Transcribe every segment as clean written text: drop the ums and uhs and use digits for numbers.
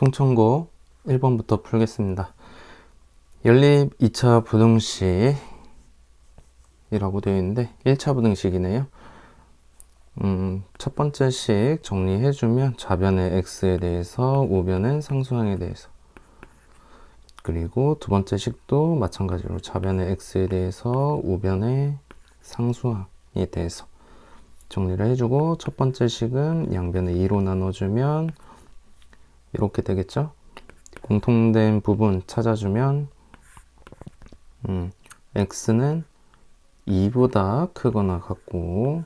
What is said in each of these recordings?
송천고 1번부터 풀겠습니다. 연립 2차 부등식이라고 되어 있는데 1차 부등식이네요. 첫 번째 식 정리해주면 좌변의 x에 대해서 우변의 상수항에 대해서, 그리고 두 번째 식도 마찬가지로 좌변의 x에 대해서 우변의 상수항에 대해서 정리를 해주고, 첫 번째 식은 양변을 2로 나눠주면 이렇게 되겠죠. 공통된 부분 찾아주면 x는 2보다 크거나 같고,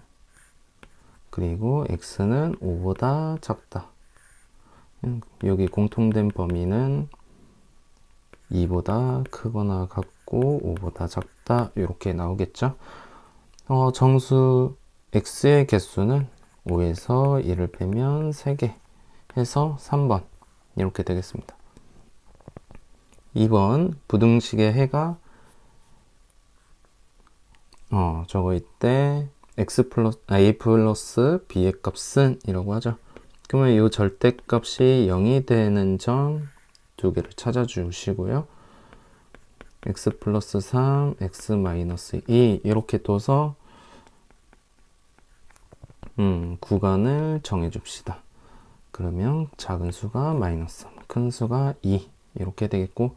그리고 x는 5보다 작다. 여기 공통된 범위는 2보다 크거나 같고 5보다 작다, 이렇게 나오겠죠. 정수 x의 개수는 5에서 1을 빼면 3개 해서 3번 이렇게 되겠습니다. 2번 부등식의 해가 저거 이때 x 플러스 a 플러스 b의 값은 이라고 하죠. 그러면 이 절대값이 0이 되는 점 두 개를 찾아주시고요. x 플러스 3, x 마이너스 2 이렇게 둬서 구간을 정해줍시다. 그러면 작은 수가 마이너스 3, 큰 수가 2 이렇게 되겠고,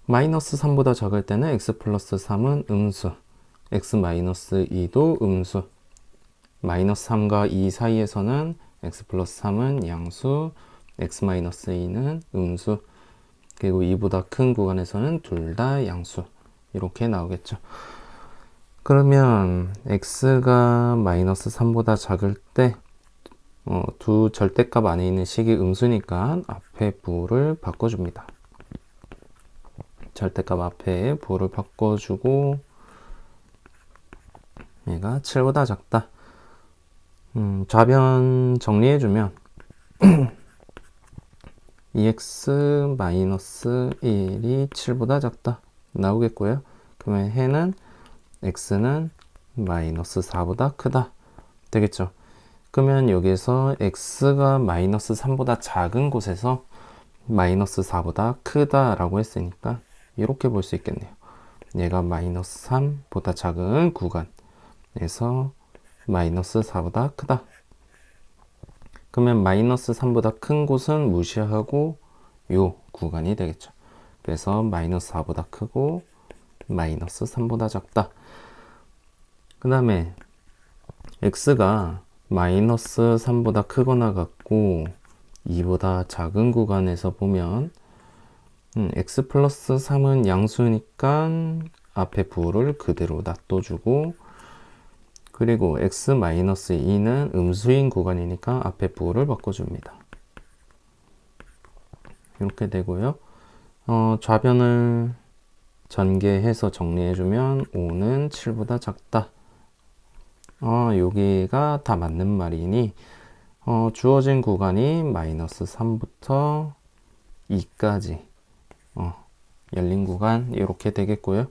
마이너스 3보다 작을 때는 x 플러스 3은 음수, x 마이너스 2도 음수, 마이너스 3과 2 사이에서는 x 플러스 3은 양수, x 마이너스 2는 음수, 그리고 2보다 큰 구간에서는 둘 다 양수, 이렇게 나오겠죠. 그러면 x가 마이너스 3보다 작을 때 두 절대값 안에 있는 식이 음수니까 앞에 부호를 바꿔줍니다. 절대값 앞에 부호를 바꿔주고, 얘가 7보다 작다. 좌변 정리해주면 2x 마이너스 1이 7보다 작다 나오겠고요. 그러면 해는 x는 마이너스 4보다 크다 되겠죠. 그러면 여기서 x가 마이너스 3보다 작은 곳에서 마이너스 4보다 크다 라고 했으니까 이렇게 볼 수 있겠네요. 얘가 마이너스 3보다 작은 구간에서 마이너스 4보다 크다. 그러면 마이너스 3보다 큰 곳은 무시하고 요 구간이 되겠죠. 그래서 마이너스 4보다 크고 마이너스 3보다 작다. 그 다음에 x가 마이너스 3보다 크거나 같고 2보다 작은 구간에서 보면 x 플러스 3은 양수니까 앞에 부호를 그대로 놔둬주고, 그리고 x 마이너스 2는 음수인 구간이니까 앞에 부호를 바꿔줍니다. 이렇게 되고요. 좌변을 전개해서 정리해주면 5는 7보다 작다. 여기가 다 맞는 말이니 주어진 구간이 마이너스 3부터 2까지 열린 구간 이렇게 되겠고요.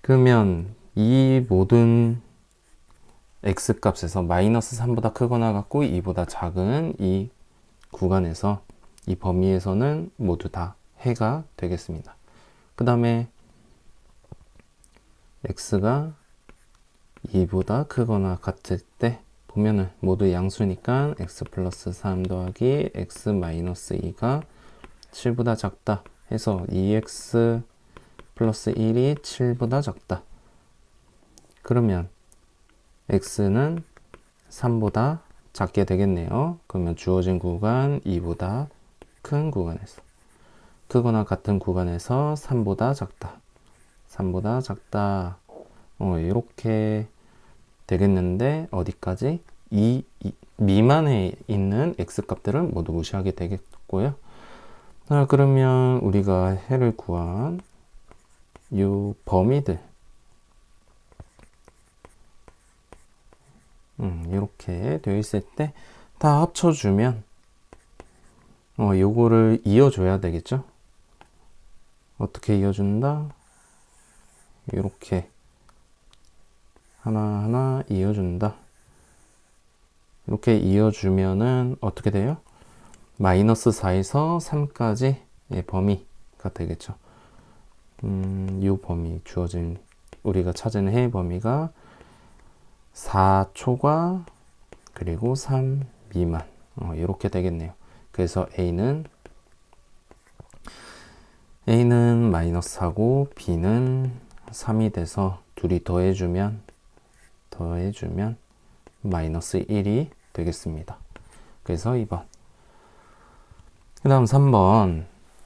그러면 이 모든 x값에서 마이너스 3보다 크거나 같고 2보다 작은 이 구간에서, 이 범위에서는 모두 다 해가 되겠습니다. 그 다음에 x가 2보다 크거나 같을 때 보면은 모두 양수니까 x 플러스 3 더하기 x 마이너스 2가 7보다 작다 해서 2x 플러스 1이 7보다 작다. 그러면 x는 3보다 작게 되겠네요. 그러면 주어진 구간 2보다 큰 구간에서, 크거나 같은 구간에서 3보다 작다. 3보다 작다. 이렇게 되겠는데 어디까지? 2 미만에 있는 x값들은 모두 무시하게 되겠고요. 그러면 우리가 해를 구한 이 범위들 이렇게 되어 있을 때 다 합쳐주면 요거를 이어줘야 되겠죠. 어떻게 이어준다? 이렇게 하나하나 이어준다. 이렇게 이어주면은 어떻게 돼요? 마이너스 4에서 3까지 범위가 되겠죠. 이 범위 주어진 우리가 찾은 해의 범위가 4초과 그리고 3 미만 이렇게 되겠네요. 그래서 A는 마이너스 4고 B는 3이 돼서 둘이 더해주면 마이너스 1이 되겠습니다. 그래서 2번. 그 다음 3번.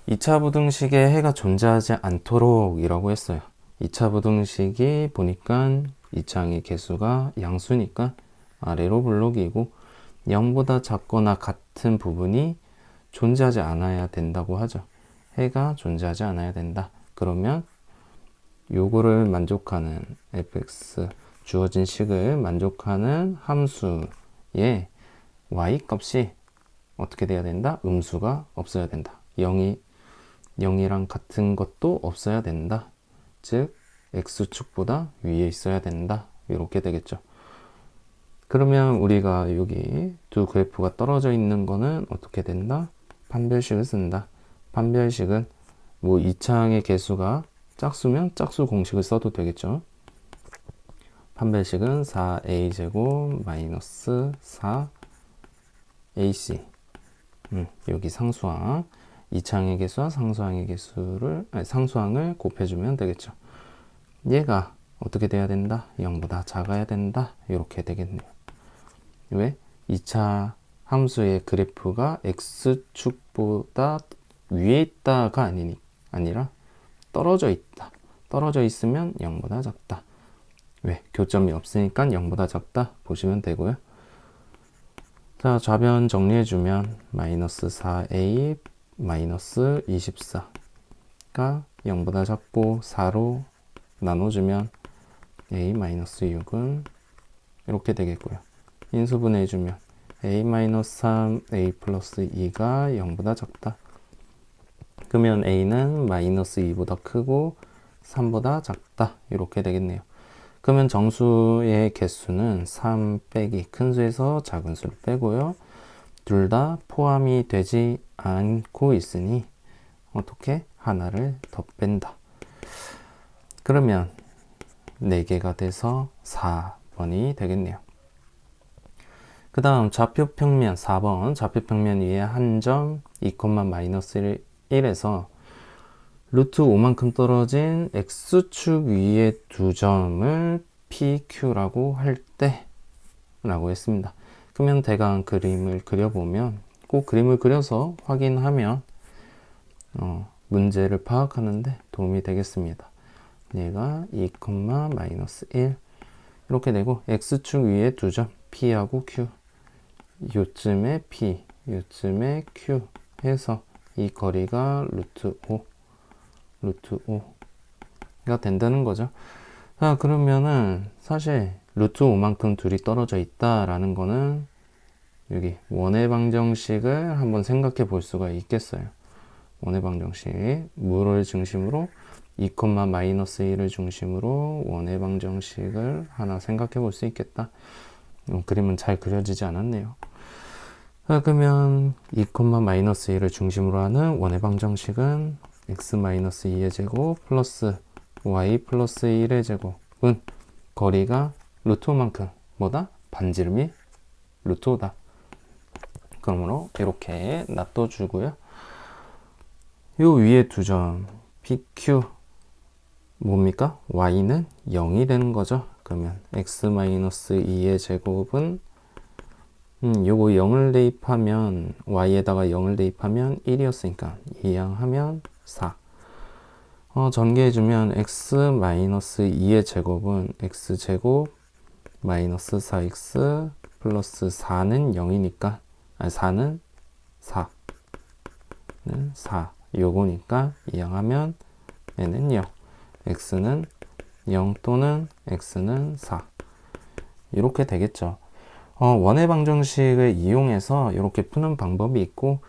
2차 부등식에 해가 존재하지 않도록 이라고 했어요. 2차 부등식이 보니까 2차항의 개수가 양수니까 아래로 블록이고 0보다 작거나 같은 부분이 존재하지 않아야 된다고 하죠. 해가 존재하지 않아야 된다. 그러면 요거를 만족하는 fx 주어진 식을 만족하는 함수의 y 값이 어떻게 돼야 된다? 음수가 없어야 된다. 0이랑 같은 것도 없어야 된다. 즉 x축보다 위에 있어야 된다. 이렇게 되겠죠. 그러면 우리가 여기 두 그래프가 떨어져 있는 거는 어떻게 된다? 판별식을 쓴다. 판별식은 뭐 2차항의 개수가 짝수면 짝수 공식을 써도 되겠죠. 판별식은 4a제곱 마이너스 4ac 여기 상수항 2차항의 개수와 상수항을 곱해주면 되겠죠. 얘가 어떻게 돼야 된다? 0보다 작아야 된다. 이렇게 되겠네요. 왜? 2차 함수의 그래프가 x축보다 위에 있다가 아니라 떨어져 있다. 떨어져 있으면 0보다 작다. 왜? 교점이 없으니까 0보다 작다. 보시면 되고요. 자, 좌변 정리해주면 마이너스 4a 마이너스 24가 0보다 작고 4로 나눠주면 a 마이너스 6은 이렇게 되겠고요. 인수분해해주면 a 마이너스 3, a 플러스 2가 0보다 작다. 그러면 a는 마이너스 2보다 크고 3보다 작다. 이렇게 되겠네요. 그러면 정수의 개수는 3 빼기 큰 수에서 작은 수를 빼고요. 둘 다 포함이 되지 않고 있으니 어떻게? 하나를 더 뺀다. 그러면 4개가 돼서 4번이 되겠네요. 그 다음 좌표평면 4번 좌표평면 위에 한 점 2, 마이너스 1에서 루트 5만큼 떨어진 x축 위에 두 점을 PQ라고 할 때 라고 했습니다. 그러면 대강 그림을 그려보면 꼭 그림을 그려서 확인하면 문제를 파악하는데 도움이 되겠습니다. 얘가 2, 마이너스 1 이렇게 되고 x축 위에 두 점 P하고 Q 요쯤에 P 요쯤에 Q 해서 이 거리가 루트 5가 된다는 거죠. 자, 그러면은 사실 루트 5만큼 둘이 떨어져 있다라는 거는 여기 원의 방정식을 한번 생각해 볼 수가 있겠어요. 원의 방정식 뭐를 중심으로 2, 마이너스 1을 중심으로 원의 방정식을 하나 생각해 볼 수 있겠다. 그림은 잘 그려지지 않았네요. 자, 그러면 2, 마이너스 1을 중심으로 하는 원의 방정식은 x 마이너스 2의 제곱 플러스 y 플러스 1의 제곱은 거리가 루트 5만큼 뭐다? 반지름이 루트 5다. 그러므로 이렇게 놔둬주고요. 요 위에 두 점 PQ 뭡니까? y는 0이 되는 거죠. 그러면 x 마이너스 2의 제곱은 요거 0을 대입하면 y에다가 0을 대입하면 1이었으니까 이항하면 4 전개해주면 x 마이너스 2의 제곱은 x제곱 마이너스 4x 플러스 4는 0이니까 4는 4 요거니까 이항하면 얘는 0 x는 0 또는 x는 4 이렇게 되겠죠. 원의 방정식을 이용해서 이렇게 푸는 방법이 있고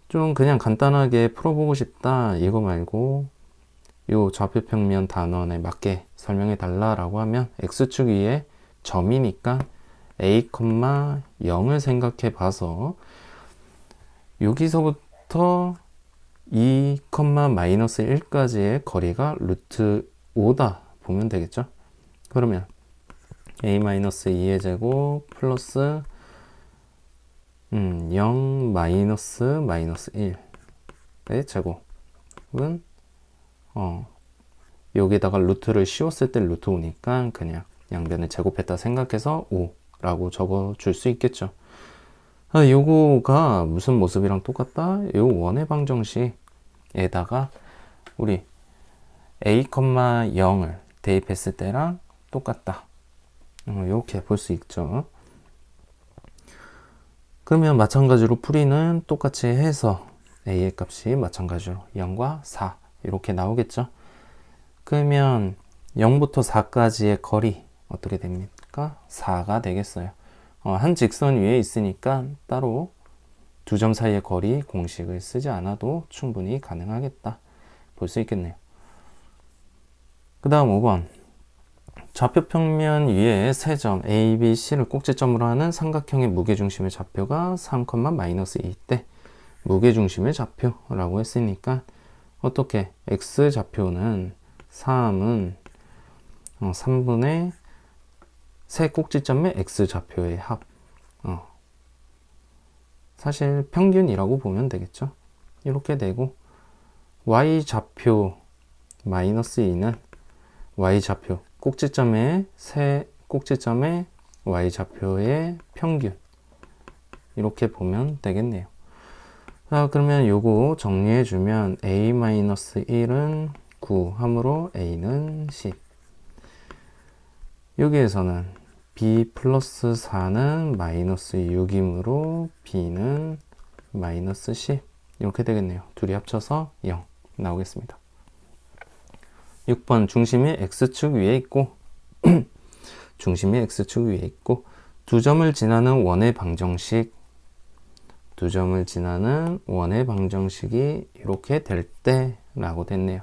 좀 그냥 간단하게 풀어보고 싶다 이거 말고 요 좌표평면 단원에 맞게 설명해 달라라고 하면 x축 위에 점이니까 a, 0을 생각해 봐서 여기서부터 2, 마이너스 1까지의 거리가 루트 5다 보면 되겠죠. 그러면 a-2의 제곱 플러스 0 마이너스 1의 제곱은 여기다가 루트를 씌웠을 때 루트 5니까 그냥 양변을 제곱했다 생각해서 5라고 적어줄 수 있겠죠. 요거가 무슨 모습이랑 똑같다? 요 원의 방정식에다가 우리 a,0을 대입했을 때랑 똑같다. 이렇게 볼 수 있죠. 그러면 마찬가지로 풀이는 똑같이 해서 a의 값이 마찬가지로 0과 4 이렇게 나오겠죠. 그러면 0부터 4까지의 거리 어떻게 됩니까? 4가 되겠어요. 한 직선 위에 있으니까 따로 두 점 사이의 거리 공식을 쓰지 않아도 충분히 가능하겠다 볼 수 있겠네요. 그 다음 5번 좌표 평면 위에 세 점 A, B, C를 꼭지점으로 하는 삼각형의 무게중심의 좌표가 3, 마이너스 2 때 무게중심의 좌표라고 했으니까 어떻게 X좌표는 3은 3분의 세 꼭지점의 X좌표의 합 사실 평균이라고 보면 되겠죠. 이렇게 되고 Y좌표 마이너스 2는 Y좌표 꼭지점의 세 꼭지점의 Y좌표의 평균 이렇게 보면 되겠네요. 자, 그러면 요거 정리해주면 A-1은 9 함으로 A는 10 여기에서는 B 플러스 4는 마이너스 6이므로 B는 마이너스 10 이렇게 되겠네요. 둘이 합쳐서 0 나오겠습니다. 6번 중심이 X축 위에 있고 중심이 X축 위에 있고 두 점을 지나는 원의 방정식 두 점을 지나는 원의 방정식이 이렇게 될 때 라고 됐네요.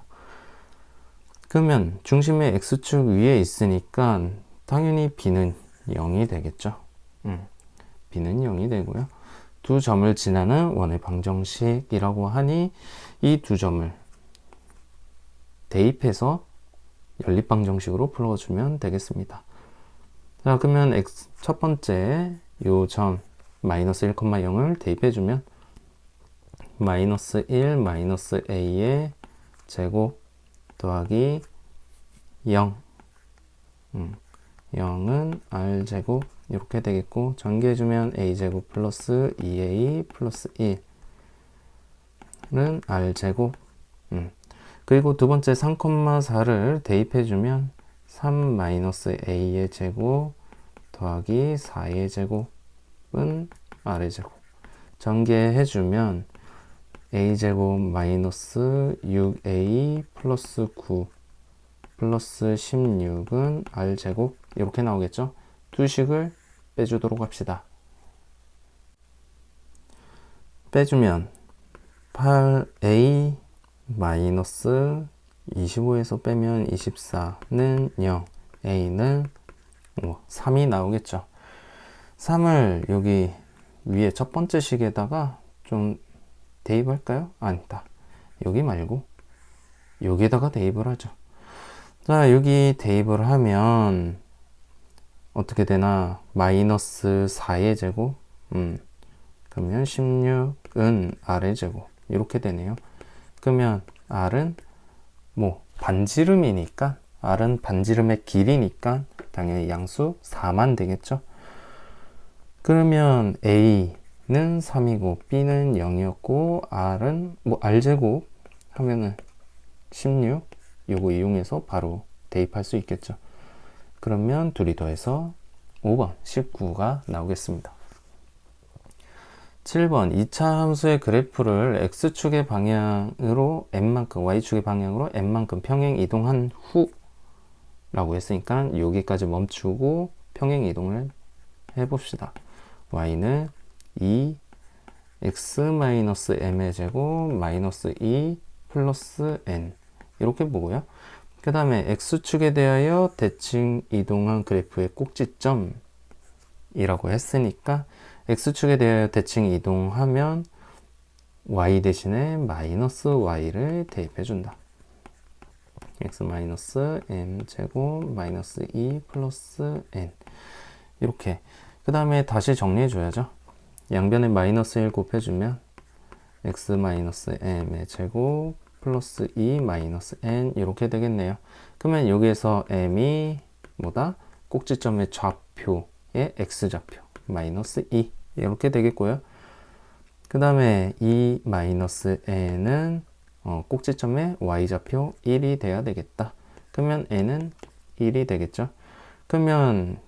그러면 중심이 X축 위에 있으니까 당연히 B는 0이 되겠죠. B는 0이 되고요. 두 점을 지나는 원의 방정식이라고 하니 이 두 점을 대입해서 연립방정식으로 풀어주면 되겠습니다. 자, 그러면 첫 번째 요 점 마이너스 1, 0을 대입해주면 마이너스 1 마이너스 a의 제곱 더하기 0 0은 r제곱 이렇게 되겠고 전개해주면 a제곱 플러스 2a 플러스 1은 r제곱 그리고 두 번째 3, 4를 대입해주면 3 마이너스 a의 제곱 더하기 4의 제곱은 r의 제곱 전개해주면 a제곱 마이너스 6a 플러스 9 플러스 16은 r제곱 이렇게 나오겠죠. 두 식을 빼주도록 합시다. 빼주면 8a 마이너스 25에서 빼면 24는 0 a는 3이 나오겠죠. 3을 여기 위에 첫 번째 식에다가 좀 대입할까요? 아니다. 여기 말고 여기에다가 대입을 하죠. 자, 여기 대입을 하면 어떻게 되나? 마이너스 4의 제곱 그러면 16은 r의 제곱 이렇게 되네요. 그러면 r은 뭐 반지름이니까 r은 반지름의 길이니까 당연히 양수 4만 되겠죠. 그러면 a는 3이고 b는 0이었고 r은 뭐 r제곱 하면은 16 요거 이용해서 바로 대입할 수 있겠죠. 그러면 둘이 더해서 5번 19가 나오겠습니다. 7번 2차 함수의 그래프를 x축의 방향으로 n만큼 y축의 방향으로 n만큼 평행 이동한 후 라고 했으니까 여기까지 멈추고 평행 이동을 해봅시다. y는 2 x-m의 제곱 마이너스 2 플러스 n 이렇게 보고요. 그 다음에 x축에 대하여 대칭 이동한 그래프의 꼭지점이라고 했으니까 x축에 대하여 대칭 이동하면 y 대신에 마이너스 y를 대입해 준다. x 마이너스 m 제곱 마이너스 2 플러스 n 이렇게. 그 다음에 다시 정리해 줘야죠. 양변에 마이너스 1 곱해주면 x 마이너스 m의 제곱 플러스 2 마이너스 n 이렇게 되겠네요. 그러면 여기에서 m이 뭐다? 꼭지점의 좌표의 x좌표 마이너스 2 이렇게 되겠고요. 그 다음에 이 마이너스 n은 꼭지점의 y좌표 1이 돼야 되겠다. 그러면 n은 1이 되겠죠. 그러면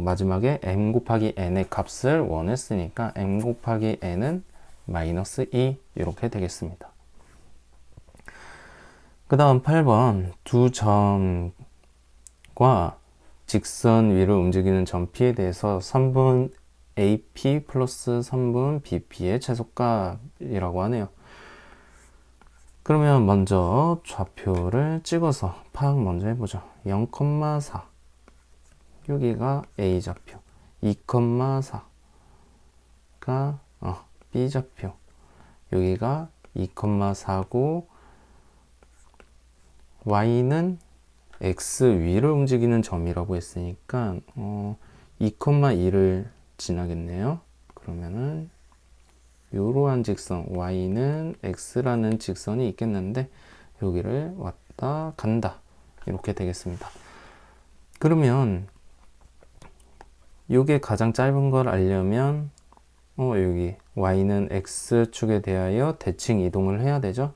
마지막에 m 곱하기 n의 값을 원했으니까 m 곱하기 n은 마이너스 2 이렇게 되겠습니다. 그 다음 8번 두 점과 직선 위를 움직이는 점 P에 대해서 3분 AP 플러스 3분 BP의 최소값이라고 하네요. 그러면 먼저 좌표를 찍어서 파악 먼저 해보죠. 0,4 여기가 A좌표, 2,4가 B좌표, 여기가 2,4고 Y는 X 위를 움직이는 점이라고 했으니까 2,2를 지나겠네요. 그러면은 이러한 직선 Y는 X라는 직선이 있겠는데 여기를 왔다 간다 이렇게 되겠습니다. 그러면 이게 가장 짧은 걸 알려면 여기 Y는 X축에 대하여 대칭 이동을 해야 되죠.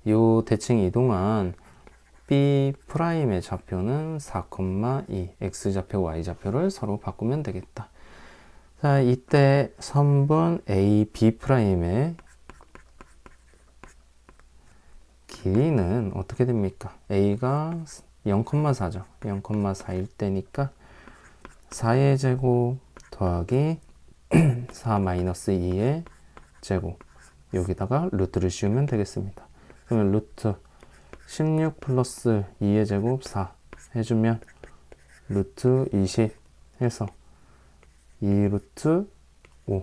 이 대칭 이동한 B'의 좌표는 4,2 X좌표, Y좌표를 서로 바꾸면 되겠다. 자, 이때 선분 AB'의 길이는 어떻게 됩니까? A가 0,4죠. 0,4일 때니까 4의 제곱 더하기 4 마이너스 2의 제곱 여기다가 루트를 씌우면 되겠습니다. 그러면 루트 16 플러스 2의 제곱 4 해주면 루트 20 해서 2 루트 5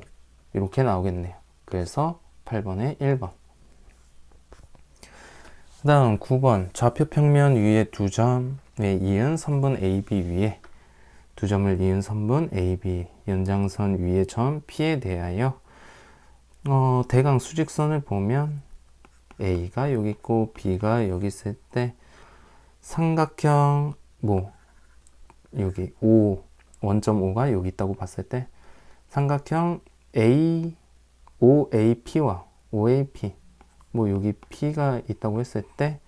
이렇게 나오겠네요. 그래서 8번에 1번. 그 다음 9번 좌표 평면 위에 두 점에 이은 선분 AB 위에 두 점을 이은 선분 AB 연장선 위의 점 P에 대하여 대강 수직선을 보면 A가 여기 있고 B가 여기 있을 때 삼각형 여기 5 원점 5가 여기 있다고 봤을 때 삼각형 OAP와 OAP 여기 P가 있다고 했을 때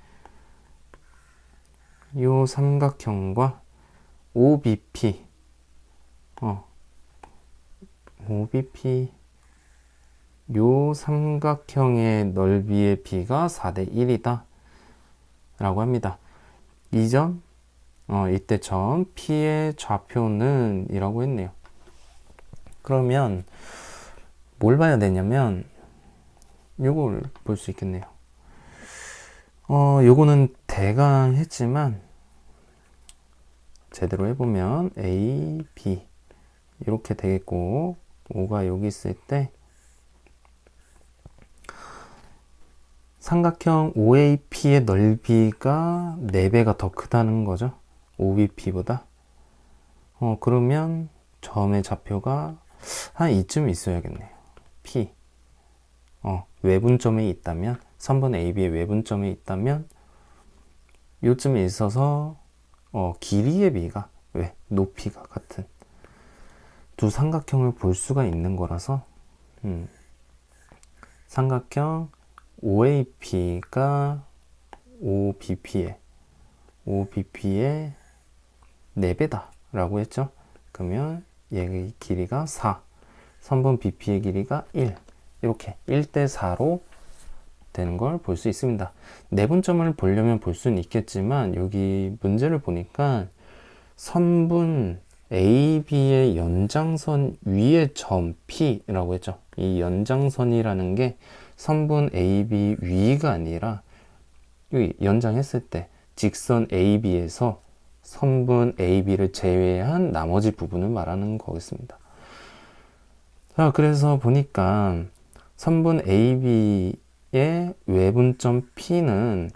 이 삼각형과 OBP OBP 요 삼각형의 넓이의 B가 4대 1이다 라고 합니다. 이 점 이때 점 P의 좌표는 이라고 했네요. 그러면 뭘 봐야 되냐면 요걸 볼 수 있겠네요. 요거는 대강 했지만 제대로 해보면 A, B 이렇게 되겠고 5가 여기 있을 때 삼각형 OAP의 넓이가 4배가 더 크다는 거죠. OBP보다. 그러면 점의 좌표가 한 이쯤 있어야겠네요. P. 외분점에 있다면, 선분 AB의 외분점에 있다면, 요쯤에 있어서, 길이의 비가, 높이가 같은 두 삼각형을 볼 수가 있는 거라서, 삼각형 OAP가 OBP의 4배다 라고 했죠. 그러면 얘의 길이가 4, 선분 BP의 길이가 1 이렇게 1대 4로 되는 걸 볼 수 있습니다. 내분점을 보려면 볼 수는 있겠지만 여기 문제를 보니까 선분 AB의 연장선 위의 점 P라고 했죠. 이 연장선이라는 게 선분 AB 위가 아니라 여기 연장했을 때 직선 AB에서 선분 AB를 제외한 나머지 부분을 말하는 거겠습니다. 자, 그래서 보니까 선분 AB의 외분점 P는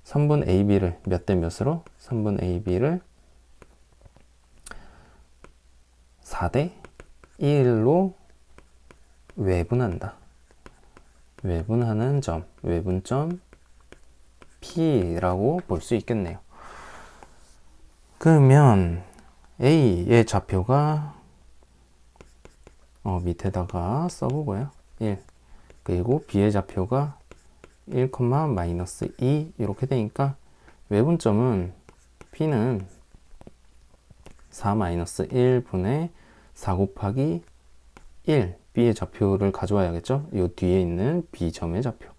선분 AB를 몇 대 몇으로? 선분 AB를 4대 1로 외분한다. 외분하는 점, 외분점 P라고 볼 수 있겠네요. 그러면 A의 좌표가 밑에다가 써보고요. 1. 그리고 B의 좌표가 1, 마이너스 2 이렇게 되니까 외분점은 P는 4 마이너스 1분의 4 곱하기 1 B의 좌표를 가져와야겠죠? 이 뒤에 있는 B점의 좌표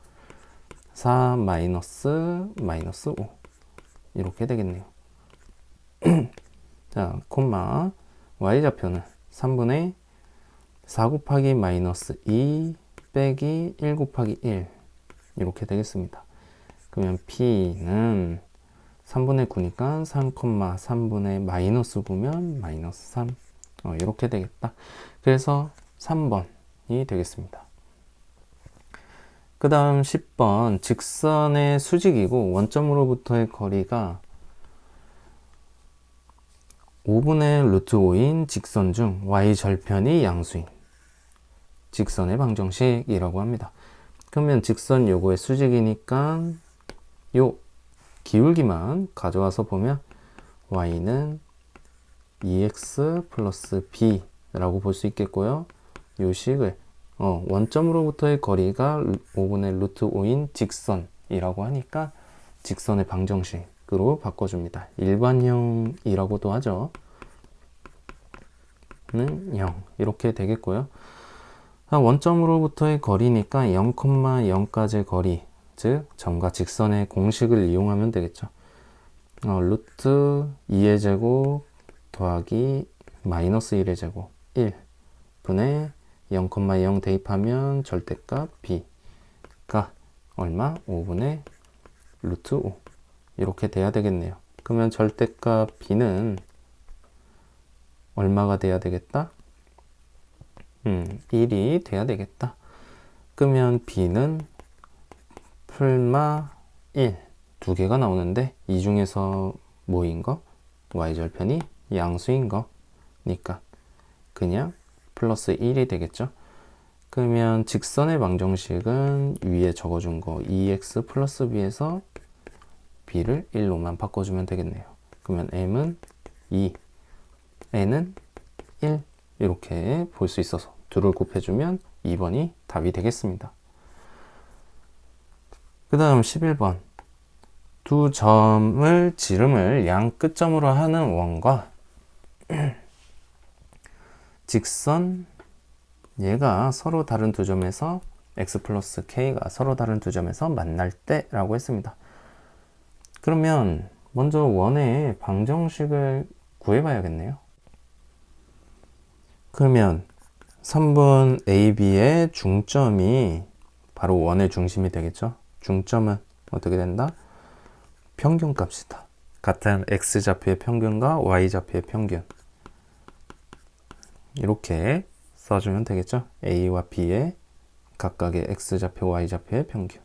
4 마이너스 5 이렇게 되겠네요. 자, 콤마 Y좌표는 3분의 4 곱하기 마이너스 2 빼기 1 곱하기 1 이렇게 되겠습니다. 그러면 P는 3분의 9니까 3, 3분의 마이너스 9면 마이너스 3 이렇게 되겠다. 그래서 3번이 되겠습니다. 그 다음 10번 직선의 수직이고 원점으로부터의 거리가 5분의 루트 5인 직선 중 y절편이 양수인 직선의 방정식이라고 합니다. 그러면 직선 요거의 수직이니까 요 기울기만 가져와서 보면 y는 2x 플러스 b라고 볼 수 있겠고요. 요 식을 원점으로부터의 거리가 5분의 루트 5인 직선이라고 하니까 직선의 방정식으로 바꿔줍니다. 일반형이라고도 하죠. 는 0 이렇게 되겠고요. 원점으로부터의 거리니까 0,0까지의 거리, 즉 점과 직선의 공식을 이용하면 되겠죠. 루트 2의 제곱 더하기 마이너스 1의 제곱 1분의 0,0 대입하면 절대값 b가 얼마? 5분의 루트 5 이렇게 돼야 되겠네요. 그러면 절대값 b는 얼마가 돼야 되겠다? 1이 돼야 되겠다. 그러면 b는 풀마 1 두 개가 나오는데 이 중에서 뭐인 거? y절편이 양수인 거니까 그냥 플러스 1이 되겠죠. 그러면 직선의 방정식은 위에 적어준 거 2x 플러스 b에서 b를 1로만 바꿔주면 되겠네요. 그러면 m은 2, n은 1 이렇게 볼 수 있어서 둘을 곱해주면 2번이 답이 되겠습니다. 그 다음 11번 두 점을 지름을 양 끝점으로 하는 원과 직선 얘가 서로 다른 두 점에서 x 플러스 k가 서로 다른 두 점에서 만날 때 라고 했습니다. 그러면 먼저 원의 방정식을 구해봐야겠네요. 그러면 선분 AB의 중점이 바로 원의 중심이 되겠죠. 중점은 어떻게 된다? 평균값이다. 같은 x좌표의 평균과 y좌표의 평균 이렇게 써주면 되겠죠. A와 B의 각각의 x좌표, y좌표의 평균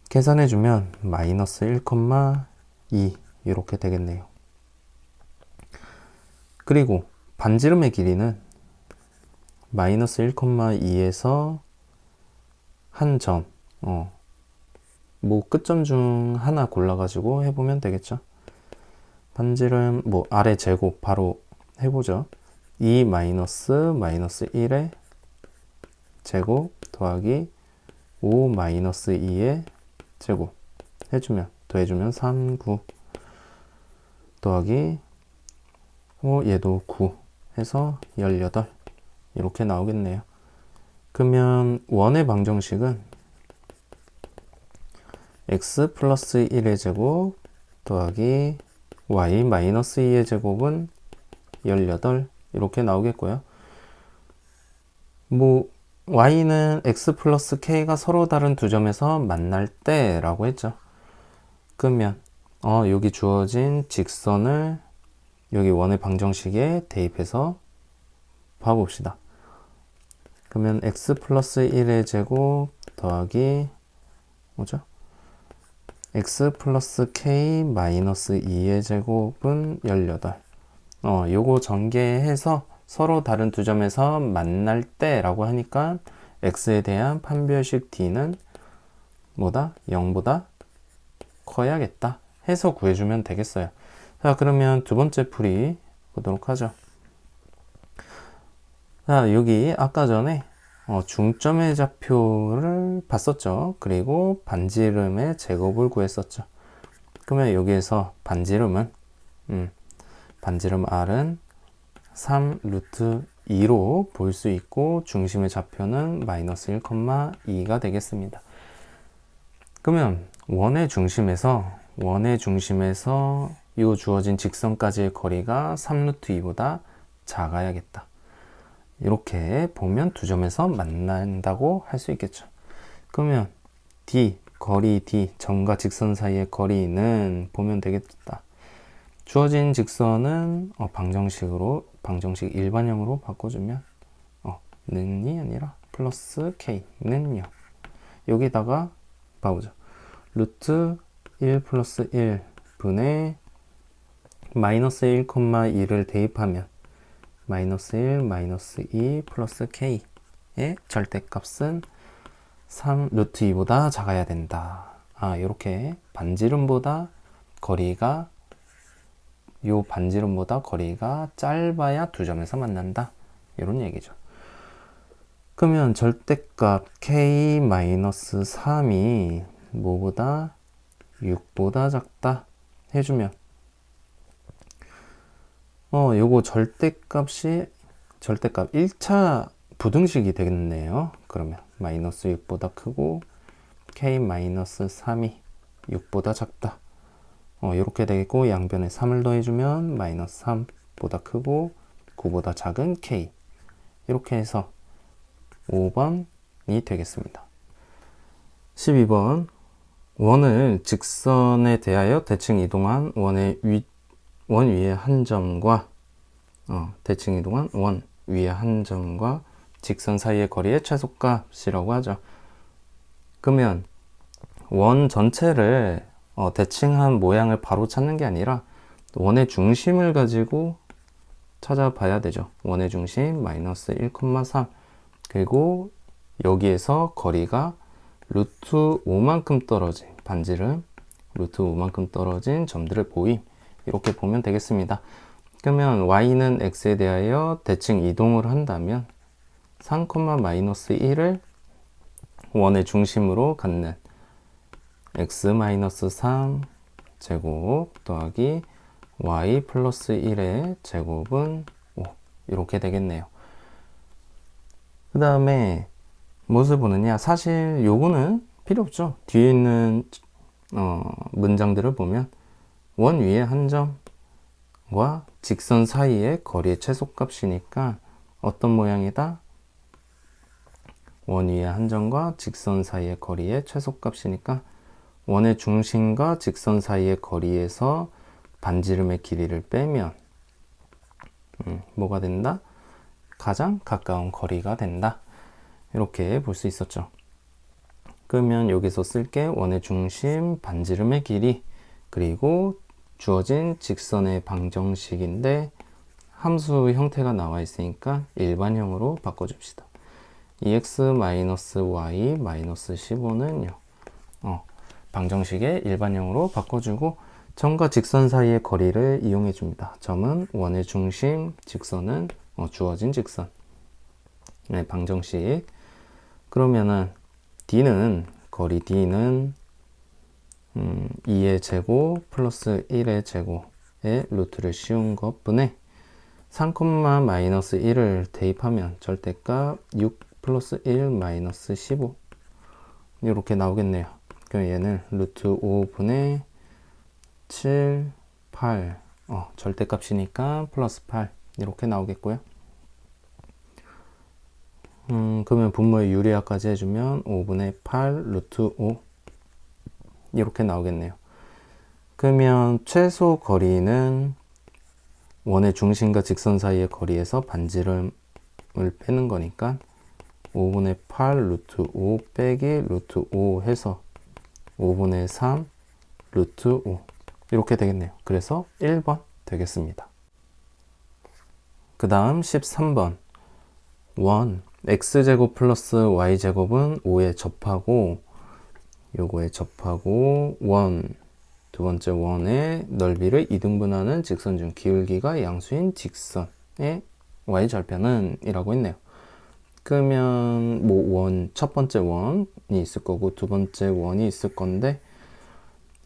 계산해주면 마이너스 1,2 이렇게 되겠네요. 그리고 반지름의 길이는 마이너스 1,2에서 한 점, 뭐 끝점 중 하나 골라가지고 해보면 되겠죠. 반지름 뭐 아래 제곱 바로 해보죠. 2 마이너스 1의 제곱 더하기 5 마이너스 2의 제곱 해주면 더해주면 3, 9 더하기 얘도 9 해서 18 이렇게 나오겠네요. 그러면 원의 방정식은 x 플러스 1의 제곱 더하기 y 마이너스 2의 제곱은 18 이렇게 나오겠고요. 뭐 y는 x 플러스 k가 서로 다른 두 점에서 만날 때 라고 했죠. 그러면 여기 주어진 직선을 여기 원의 방정식에 대입해서 봐봅시다. 그러면 x 플러스 1의 제곱 더하기 뭐죠? x 플러스 k 마이너스 2의 제곱은 18. 요거 전개해서 서로 다른 두 점에서 만날 때라고 하니까 x에 대한 판별식 d는 뭐다? 0보다 커야겠다 해서 구해주면 되겠어요. 자, 그러면 두 번째 풀이 보도록 하죠. 자, 여기 아까 전에 중점의 좌표를 봤었죠. 그리고 반지름의 제곱을 구했었죠. 그러면 여기에서 반지름은 반지름 r은 3 루트 2로 볼 수 있고 중심의 좌표는 마이너스 1,2가 되겠습니다. 그러면 원의 중심에서 이 주어진 직선까지의 거리가 3 루트 2보다 작아야겠다. 이렇게 보면 두 점에서 만난다고 할 수 있겠죠. 그러면 D, 거리 D, 점과 직선 사이의 거리는 보면 되겠다. 주어진 직선은 방정식 일반형으로 바꿔주면 는이 아니라 플러스 K는요. 여기다가 봐보죠. 루트 1 플러스 1 분의 마이너스 1,2를 대입하면 마이너스 1, 마이너스 2 플러스 K의 절대값은 3 루트 2보다 작아야 된다. 이렇게 반지름보다 거리가 짧아야 두 점에서 만난다. 이런 얘기죠. 그러면 절대값 K-3이 뭐보다 6보다 작다 해주면 요거 절대값 1차 부등식이 되겠네요. 그러면 마이너스 6보다 크고 K-3이 6보다 작다. 이렇게 되겠고 양변에 3을 더해주면 마이너스 3보다 크고 9보다 작은 K. 이렇게 해서 5번이 되겠습니다. 12번 원을 직선에 대하여 대칭 이동한 원 위의 한 점과 대칭 이동한 원 위의 한 점과 직선 사이의 거리의 최소값이라고 하죠. 그러면 원 전체를 대칭한 모양을 바로 찾는 게 아니라 원의 중심을 가지고 찾아봐야 되죠. 원의 중심 마이너스 1,3 그리고 여기에서 거리가 루트 5만큼 떨어진 반지름 루트 5만큼 떨어진 점들을 보임. 이렇게 보면 되겠습니다. 그러면 y는 x에 대하여 대칭 이동을 한다면 3, 마이너스 1을 원의 중심으로 갖는 x 마이너스 3 제곱 더하기 y 플러스 1의 제곱은 5 이렇게 되겠네요. 그 다음에 무엇을 보느냐, 사실 요거는 필요 없죠. 뒤에 있는 문장들을 보면 원 위에 한 점과 직선 사이의 거리의 최소값이니까 어떤 모양이다? 원 위에 한 점과 직선 사이의 거리의 최소값이니까 원의 중심과 직선 사이의 거리에서 반지름의 길이를 빼면 뭐가 된다? 가장 가까운 거리가 된다. 이렇게 볼 수 있었죠. 그러면 여기서 쓸게 원의 중심, 반지름의 길이, 그리고 주어진 직선의 방정식인데 함수 형태가 나와 있으니까 일반형으로 바꿔줍시다. 2x-y-15는요. 방정식의 일반형으로 바꿔주고 점과 직선 사이의 거리를 이용해 줍니다. 점은 원의 중심, 직선은 주어진 직선. 네, 방정식. 그러면은 d는 거리 d는 2의 제곱 플러스 1의 제곱의 루트를 씌운 것분에 3, 마이너스 1을 대입하면 절대값 6 플러스 1 마이너스 15 이렇게 나오겠네요. 그럼 얘는 루트 5분의 7, 8 절대값이니까 플러스 8 이렇게 나오겠고요. 그러면 분모의 유리화까지 해주면 5분의 8 루트 5 이렇게 나오겠네요. 그러면 최소 거리는 원의 중심과 직선 사이의 거리에서 반지름을 빼는 거니까 5분의 8 루트 5 빼기 루트 5 해서 5분의 3 루트 5 이렇게 되겠네요. 그래서 1번 되겠습니다. 그 다음 13번 원 x제곱 플러스 y제곱은 5에 접하고 요거에 접하고 두 번째 원의 넓이를 이등분하는 직선 중 기울기가 양수인 직선의 y절편은 이라고 했네요. 그러면 뭐 첫 번째 원이 있을 거고 두 번째 원이 있을 건데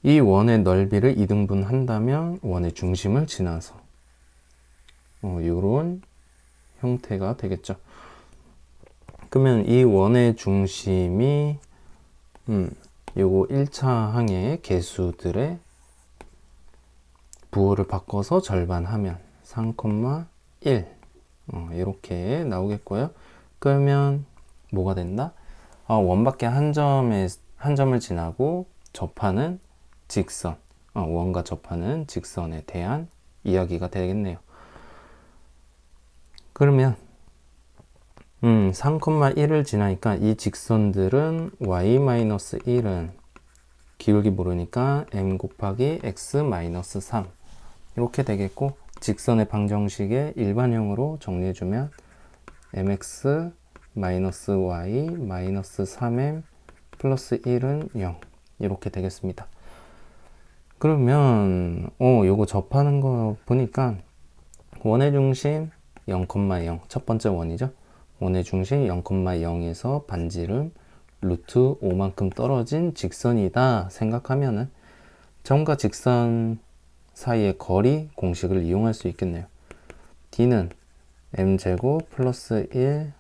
이 원의 넓이를 이등분한다면 원의 중심을 지나서 요런 형태가 되겠죠. 그러면 이 원의 중심이 요거 1차 항의 개수들의 부호를 바꿔서 절반하면 3,1 이렇게 나오겠고요. 그러면 뭐가 된다? 원밖에 한 점을 지나고 접하는 직선, 원과 접하는 직선에 대한 이야기가 되겠네요. 그러면 3,1을 지나니까 이 직선들은 y-1은 기울기 모르니까 m 곱하기 x-3 이렇게 되겠고 직선의 방정식의 일반형으로 정리해주면 mx 마이너스 y 마이너스 3m 플러스 1은 0 이렇게 되겠습니다. 그러면 요거 접하는 거 보니까 원의 중심 0,0 첫 번째 원이죠. 원의 중심 0,0에서 반지름 루트 5만큼 떨어진 직선이다 생각하면은 점과 직선 사이의 거리 공식을 이용할 수 있겠네요. d는 m제곱 플러스 1의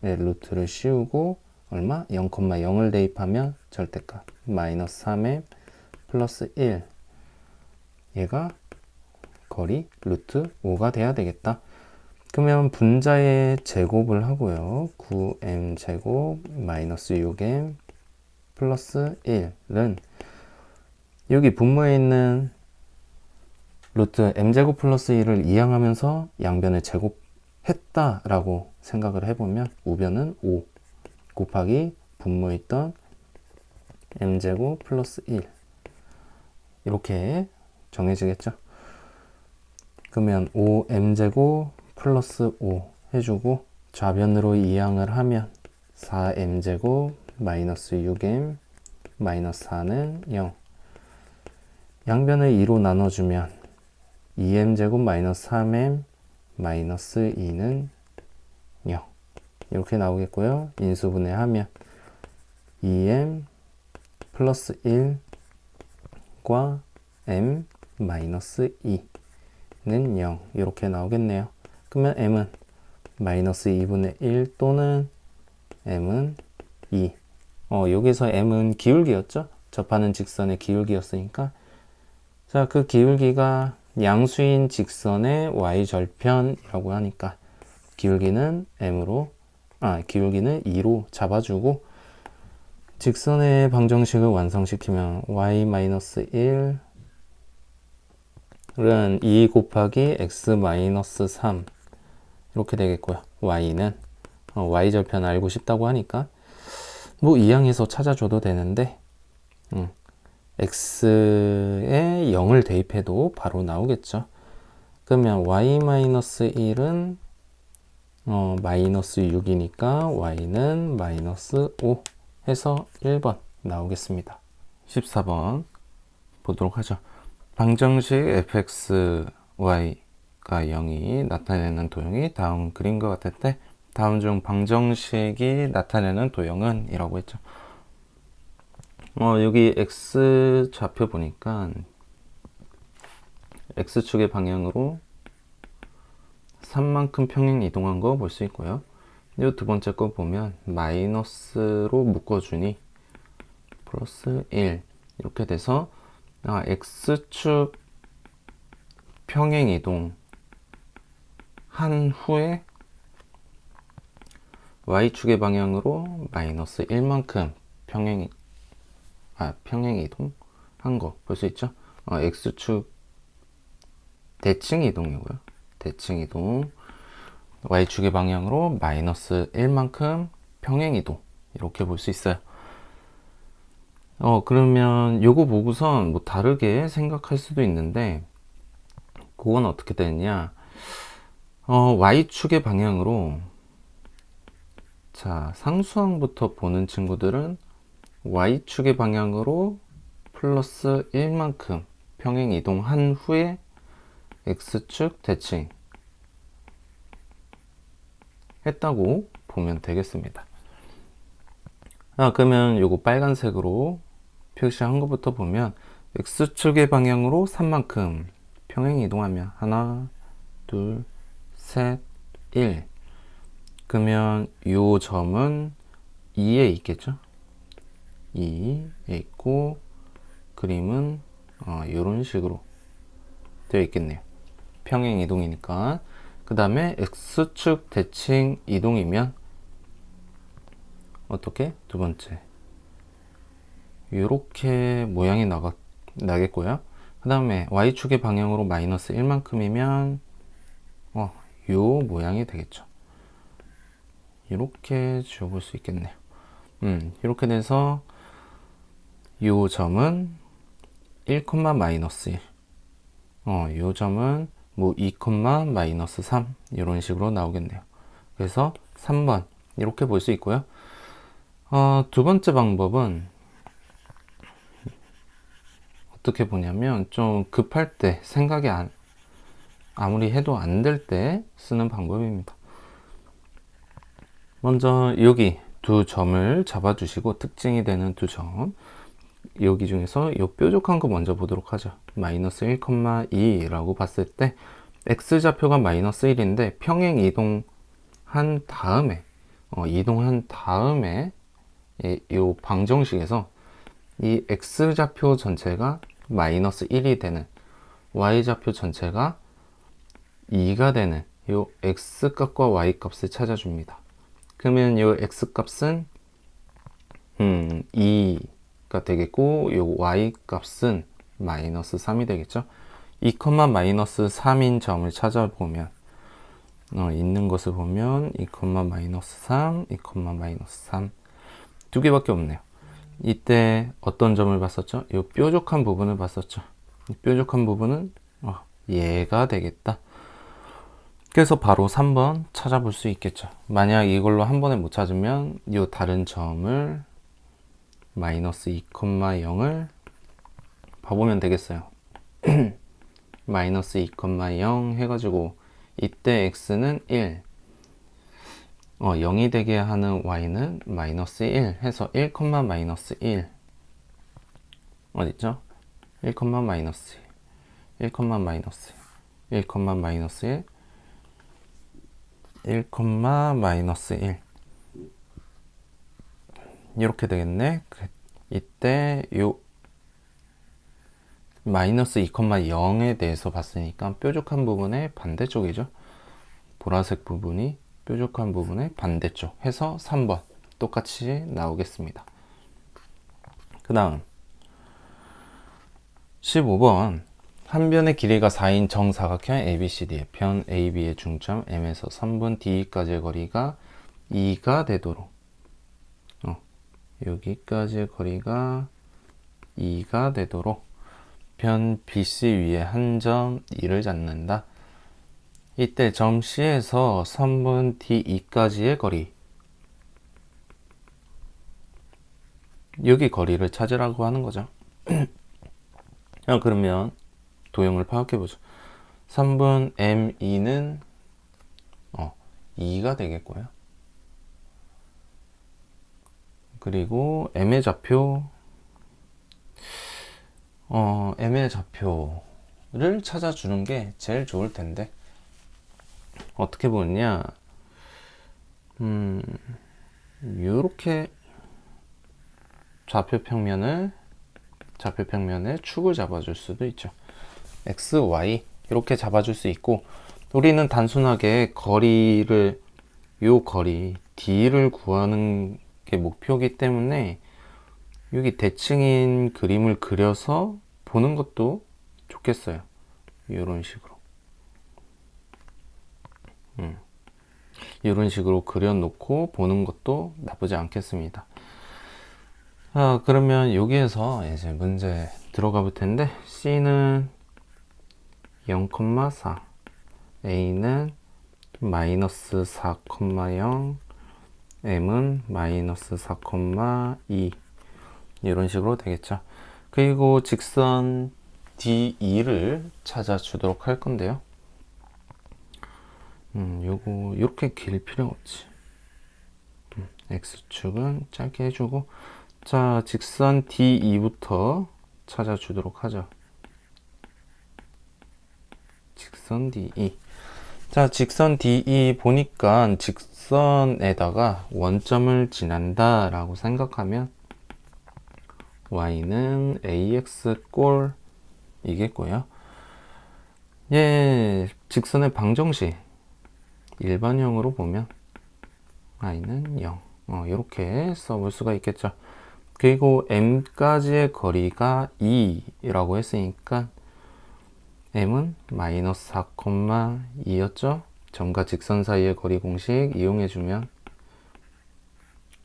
루트를 씌우고 얼마? 0,0을 대입하면 절대값 마이너스 3m 플러스 1 얘가 거리 루트 5가 돼야 되겠다. 그러면 분자의 제곱을 하고요. 9m제곱 마이너스 6m 플러스 1은 여기 분모에 있는 루트 m제곱 플러스 1을 이항하면서 양변을 제곱했다라고 생각을 해보면 우변은 5 곱하기 분모에 있던 m제곱 플러스 1 이렇게 정해지겠죠. 그러면 5m제곱 플러스 5 해주고 좌변으로 이항을 하면 4m제곱 마이너스 6m 마이너스 4는 0 양변을 2로 나눠주면 2m제곱 마이너스 3m 마이너스 2는 0 이렇게 나오겠고요. 인수분해하면 2m 플러스 1과 m 마이너스 2는 0 이렇게 나오겠네요. 그러면 m은 마이너스 2분의 1 또는 m은 2 여기서 m은 기울기였죠. 접하는 직선의 기울기였으니까 자, 그 기울기가 양수인 직선의 y절편이라고 하니까 기울기는 기울기는 2로 잡아주고 직선의 방정식을 완성시키면 y-1은 2 곱하기 x-3 이렇게 되겠고요. y는 y절편 알고 싶다고 하니까 뭐 이항에서 찾아줘도 되는데 x에 0을 대입해도 바로 나오겠죠. 그러면 y-1은 마이너스 6이니까 y는 마이너스 5 해서 1번 나오겠습니다. 14번 보도록 하죠. 방정식 fxy가 0이 나타내는 도형이 다음 그림과 같을 때 다음 중 방정식이 나타내는 도형은 이라고 했죠. 여기 x 좌표 보니까 x축의 방향으로 3만큼 평행 이동한 거 볼 수 있고요. 이 두 번째 거 보면 마이너스로 묶어주니 플러스 1 이렇게 돼서 x축 평행 이동 한 후에 y축의 방향으로 마이너스 1만큼 평행 이동 한 거 볼 수 있죠. x축 대칭 이동이고요. 대칭 이동 y축의 방향으로 마이너스 1만큼 평행이동 이렇게 볼 수 있어요. 그러면 요거 보고선 뭐 다르게 생각할 수도 있는데, 그건 어떻게 되느냐. Y축의 방향으로, 자, 상수항부터 보는 친구들은 Y축의 방향으로 플러스 1만큼 평행 이동한 후에 X축 대칭 했다고 보면 되겠습니다. 그러면 요거 빨간색으로 표시한 것부터 보면 X축의 방향으로 3만큼 평행 이동하면 하나, 둘, 셋, 1. 그러면 요 점은 2에 있겠죠? 2에 있고, 그림은 이런 식으로 되어 있겠네요. 평행 이동이니까. 그 다음에 X축 대칭 이동이면 어떻게? 두 번째 이렇게 모양이 나겠고요. 그 다음에 Y축의 방향으로 마이너스 1만큼이면 요 모양이 되겠죠. 이렇게 지워볼 수 있겠네요. 이렇게 돼서 요 점은 1, 마이너스 1. 요 점은 뭐 2, 마이너스 3 이런 식으로 나오겠네요. 그래서 3번 이렇게 볼 수 있고요. 두 번째 방법은 어떻게 보냐면, 좀 급할 때, 생각이 아무리 해도 안 될 때 쓰는 방법입니다. 먼저 여기 두 점을 잡아주시고, 특징이 되는 두 점, 여기 중에서 이 뾰족한 거 먼저 보도록 하죠. 마이너스 1,2라고 봤을 때 X좌표가 마이너스 1인데 평행 이동한 다음에 이 방정식에서 이 X좌표 전체가 마이너스 1이 되는, Y좌표 전체가 2가 되는 이 X값과 Y값을 찾아줍니다. 그러면 이 X값은 2가 되겠고, 이 Y값은 마이너스 3이 되겠죠. 2, 마이너스 3인 점을 찾아보면 있는 것을 보면 2, 마이너스 3, 2, 마이너스 3 두 개밖에 없네요. 이때 어떤 점을 봤었죠? 이 뾰족한 부분을 봤었죠. 이 뾰족한 부분은 얘가 되겠다. 그래서 바로 3번 찾아볼 수 있겠죠. 만약 이걸로 한 번에 못 찾으면 이 다른 점을 마이너스 2, 0을 봐보면 되겠어요. 마이너스 2, 0 해가지고 이때 x는 1, 0이 되게 하는 y는 마이너스 1 해서 1, 마이너스 1 어딨죠? 1, 마이너스 1, 마이너스 1, 마이너스 1, 1, 마이너스 1 이렇게 되겠네. 이때 요 마이너스 2, 0에 대해서 봤으니까 뾰족한 부분의 반대쪽이죠. 보라색 부분이 뾰족한 부분의 반대쪽 해서 3번 똑같이 나오겠습니다. 그 다음 15번, 한 변의 길이가 4인 정사각형 ABCD의 변 AB의 중점 M에서 3분 D까지의 거리가 2가 되도록, 여기까지의 거리가 2가 되도록 변 BC 위에 한 점 E를 잡는다. 이때 점 C에서 3분 D2까지의 거리, 여기 거리를 찾으라고 하는 거죠. 그러면 도형을 파악해보죠. 3분 M2는 2가 되겠고요. 그리고 M의 좌표를 찾아주는 게 제일 좋을 텐데, 어떻게 보느냐, 요렇게 좌표 평면에 축을 잡아줄 수도 있죠. x, y 이렇게 잡아줄 수 있고, 우리는 단순하게 요 거리 d를 구하는 게 목표이기 때문에 여기 대칭인 그림을 그려서 보는 것도 좋겠어요. 이런 식으로. 이런 식으로 그려놓고 보는 것도 나쁘지 않겠습니다. 그러면 여기에서 이제 문제 들어가 볼 텐데, C는 0,4, A는 마이너스 4,0, M은 마이너스 4,2 이런 식으로 되겠죠. 그리고 직선 DE를 찾아주도록 할 건데요. 요거 이렇게 길 필요 없지. X축은 짧게 해주고, 자, 직선 DE부터 찾아주도록 하죠. 직선 DE. 자, 직선 DE 보니까 직선에다가 원점을 지난다 라고 생각하면 y는 ax 꼴 이겠고요. 직선의 방정식 일반형으로 보면 y는 0. 이렇게 써볼 수가 있겠죠. 그리고 m까지의 거리가 2라고 했으니까 m은 마이너스 4,2였죠. 점과 직선 사이의 거리 공식 이용해주면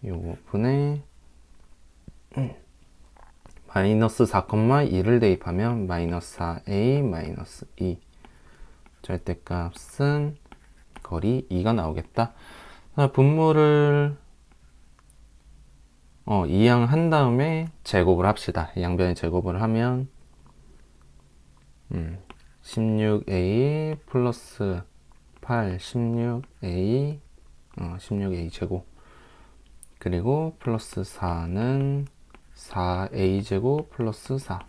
요거 분의 마이너스 4,2를 대입하면 마이너스 4a 마이너스 2 절대값은 거리 2가 나오겠다. 분모를 이항한 다음에 제곱을 합시다. 양변의 제곱을 하면 16a 플러스 8 16a 16a 제곱 그리고 플러스 4는 4a 제곱 플러스 4.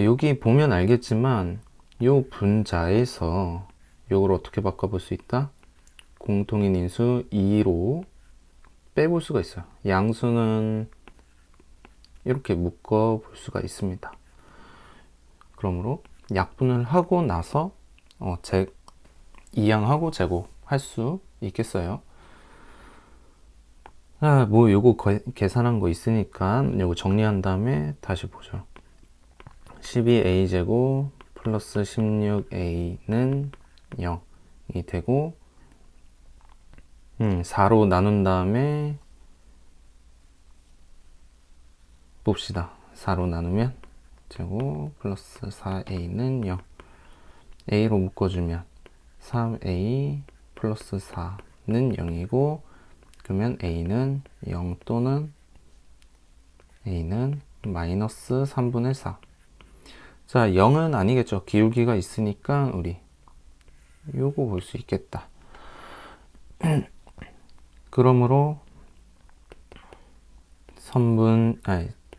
여기 보면 알겠지만 요 분자에서 요걸 어떻게 바꿔볼 수 있다? 공통인 인수 2로 빼볼 수가 있어요. 양수는 이렇게 묶어 볼 수가 있습니다. 그러므로 약분을 하고 나서 이항하고 제곱할 수 있겠어요. 뭐 요거 계산한 거 있으니까 요거 정리한 다음에 다시 보죠. 12a 제곱 플러스 16a는 0이 되고 4로 나눈 다음에 봅시다. 4로 나누면 제곱 플러스 4a는 0 a로 묶어주면 3a 플러스 4는 0이고 그러면 a는 0 또는 a는 마이너스 3분의 4. 자, 0은 아니겠죠. 기울기가 있으니까 우리 요거 볼 수 있겠다. 그러므로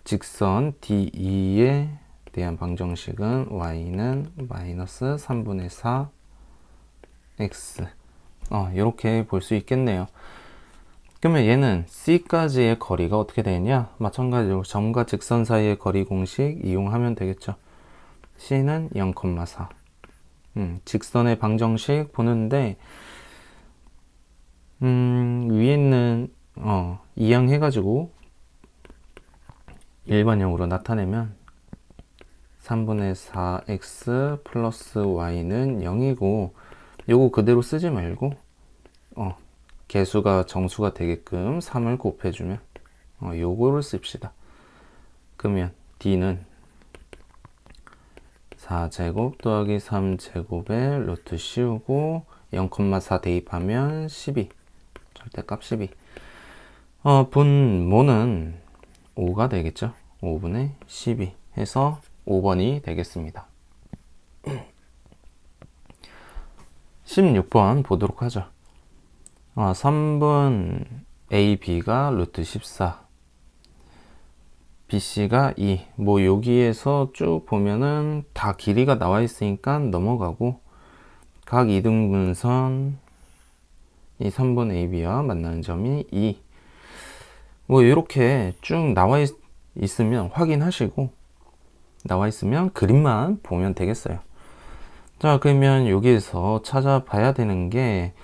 직선 DE에 대한 방정식은 y는 마이너스 3분의 4 x 이렇게 볼 수 있겠네요. 그러면 얘는 C까지의 거리가 어떻게 되느냐? 마찬가지로 점과 직선 사이의 거리 공식 이용하면 되겠죠. C는 0,4. 직선의 방정식 보는데 위에 있는 이항해가지고 일반형으로 나타내면 3분의 4x 플러스 y는 0이고 요거 그대로 쓰지 말고 개수가 정수가 되게끔 3을 곱해주면 요거를 씁시다. 그러면 D는 4제곱 더하기 3제곱에 루트 씌우고 0,4 대입하면 12 절대값 12 분모는 5가 되겠죠. 5분의 12 해서 5번이 되겠습니다. 16번 보도록 하죠. 3분 AB가 루트 14 BC가 2 뭐 여기에서 쭉 보면은 다 길이가 나와 있으니까 넘어가고 각 이등분선 이 3분 AB와 만나는 점이 2 뭐 이렇게 쭉 나와 있으면 확인하시고 나와 있으면 그림만 보면 되겠어요. 자, 그러면 여기에서 찾아봐야 되는 게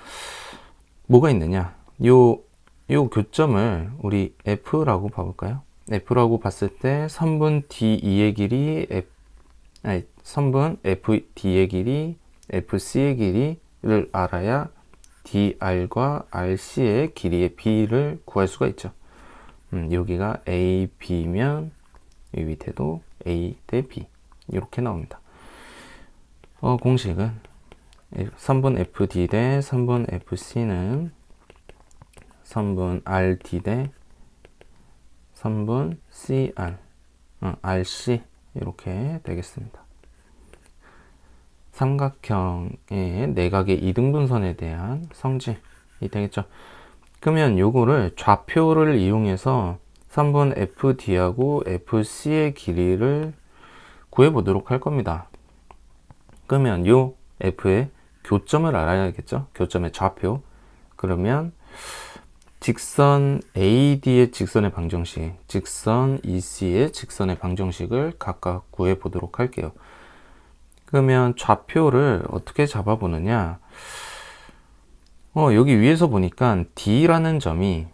뭐가 있느냐? 요 교점을 우리 F라고 봐볼까요? F라고 봤을 때 3분 DE의 길이 3분 FD의 길이 FC의 길이를 알아야 dr과 rc의 길이의 b를 구할 수가 있죠. 여기가 a, b면 이 밑에도 a 대 b 이렇게 나옵니다. 공식은 3분 fd 대 3분 fc는 3분 rd 대 3분 cr rc 이렇게 되겠습니다. 삼각형의 내각의 이등분선에 대한 성질이 되겠죠. 그러면 요거를 좌표를 이용해서 3분 FD하고 FC의 길이를 구해보도록 할 겁니다. 그러면 요 F의 교점을 알아야겠죠. 교점의 좌표. 그러면 직선 AD의 직선의 방정식, 직선 EC의 직선의 방정식을 각각 구해보도록 할게요. 그러면 좌표를 어떻게 잡아보느냐. 여기 위에서 보니까 D라는 점이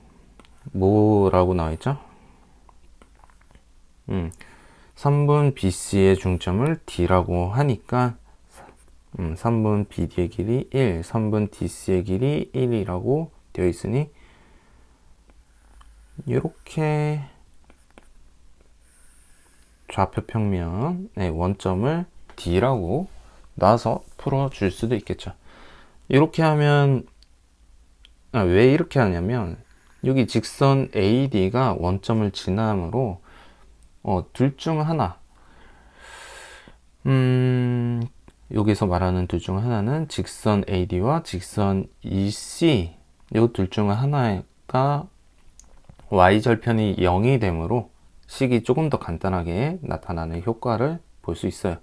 뭐라고 나와있죠? 3분 BC의 중점을 D라고 하니까 3분 BD의 길이 1, 3분 DC의 길이 1이라고 되어 있으니 이렇게 좌표 평면의 원점을 D라고 놔서 풀어줄 수도 있겠죠. 이렇게 하면 왜 이렇게 하냐면 여기 직선 AD가 원점을 지나므로 둘 중 하나 여기서 말하는 둘 중 하나는 직선 AD와 직선 EC 이 둘 중 하나가 Y절편이 0이 되므로 식이 조금 더 간단하게 나타나는 효과를 볼 수 있어요.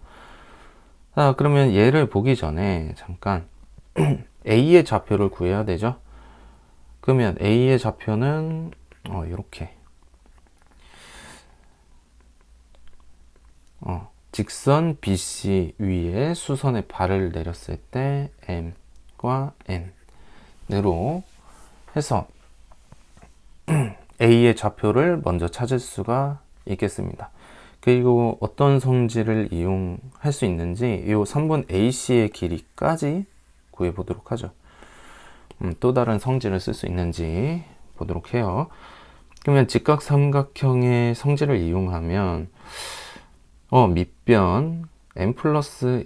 자, 그러면 얘를 보기 전에 잠깐 A의 좌표를 구해야 되죠. 그러면 A의 좌표는 이렇게 직선 BC 위에 수선의 발을 내렸을 때 M과 N으로 해서 A의 좌표를 먼저 찾을 수가 있겠습니다. 그리고 어떤 성질을 이용할 수 있는지 이 3분 AC의 길이까지 구해 보도록 하죠. 또 다른 성질을 쓸 수 있는지 보도록 해요. 그러면 직각삼각형의 성질을 이용하면 밑변 n 플러스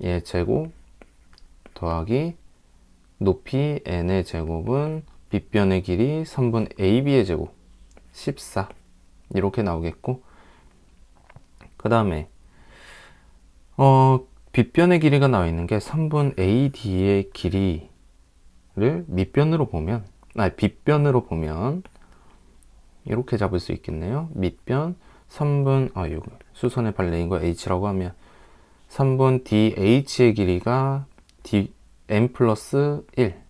2의 제곱 더하기 높이 n의 제곱은 빗변의 길이 3분 AB의 제곱 14 이렇게 나오겠고, 그 다음에 빗변의 길이가 나와 있는 게 3분 AD의 길이를 밑변으로 보면 빗변으로 보면 이렇게 잡을 수 있겠네요. 밑변 3분 여기 수선의 발 내린 거 H라고 하면 3분 DH의 길이가 n 플러스 1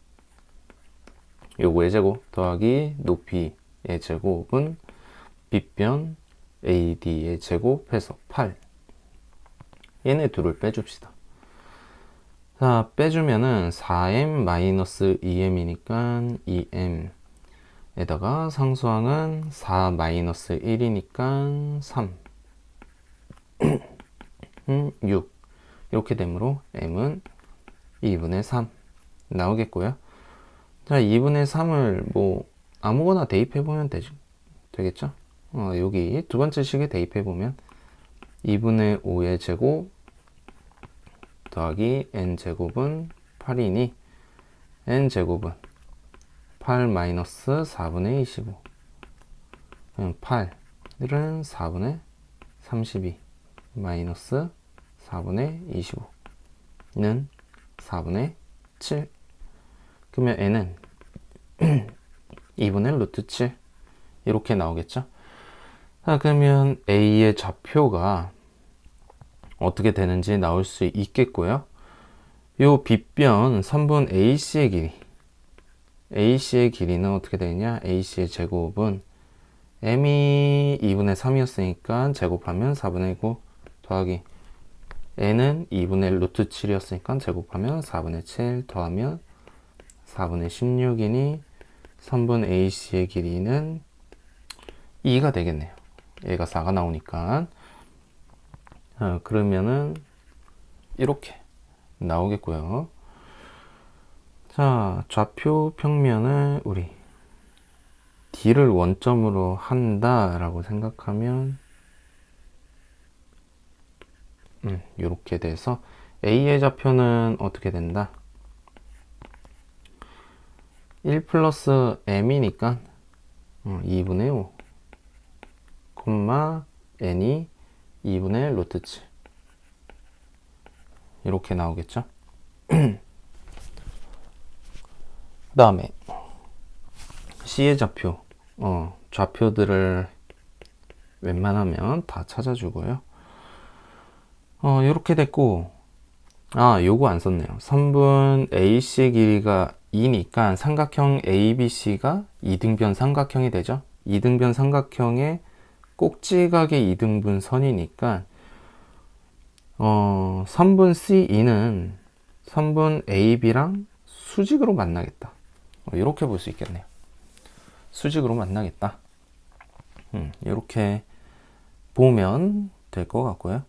요거의 제곱 더하기 높이의 제곱은 빗변 AD의 제곱해서 8 얘네 둘을 빼줍시다. 자, 빼주면은 4m-2m이니까 2m 에다가 상수항은 4-1이니까 3 6 이렇게 되므로 m은 2분의 3 나오겠고요. 자, 2분의 3을 뭐 아무거나 대입해보면 되겠죠. 여기 두 번째 식에 대입해보면 2분의 5의 제곱 더하기 n제곱은 8이니 n제곱은 8 마이너스 4분의 25 8은 4분의 32 마이너스 4분의 25는 4분의 7. 그러면 n은 2분의 루트 7 이렇게 나오겠죠. 자, 그러면 A의 좌표가 어떻게 되는지 나올 수 있겠고요. 요 빗변 3분 AC의 길이는 어떻게 되느냐. AC의 제곱은 M이 2분의 3이었으니까 제곱하면 4분의 9 더하기 N은 2분의 루트 7이었으니까 제곱하면 4분의 7 더하면 4분의 16이니 3분 AC의 길이는 2가 되겠네요. 얘가 4가 나오니까 그러면은 이렇게 나오겠고요. 자, 좌표 평면을 우리 D를 원점으로 한다라고 생각하면 이렇게 돼서 A의 좌표는 어떻게 된다? 1 플러스 M이니까 2분의 5 콤마 N이 2분의 루트 7 이렇게 나오겠죠? 그 다음에 C의 좌표 좌표들을 웬만하면 다 찾아주고요. 이렇게 됐고 요거 안 썼네요. 선분 AC 길이가 2니까 삼각형 ABC가 이등변 삼각형이 되죠. 이등변 삼각형의 꼭지각의 이등분 선이니까 선분 CE는 선분 AB랑 수직으로 만나겠다. 이렇게 볼 수 있겠네요. 수직으로 만나겠다. 이렇게 보면 될 것 같고요.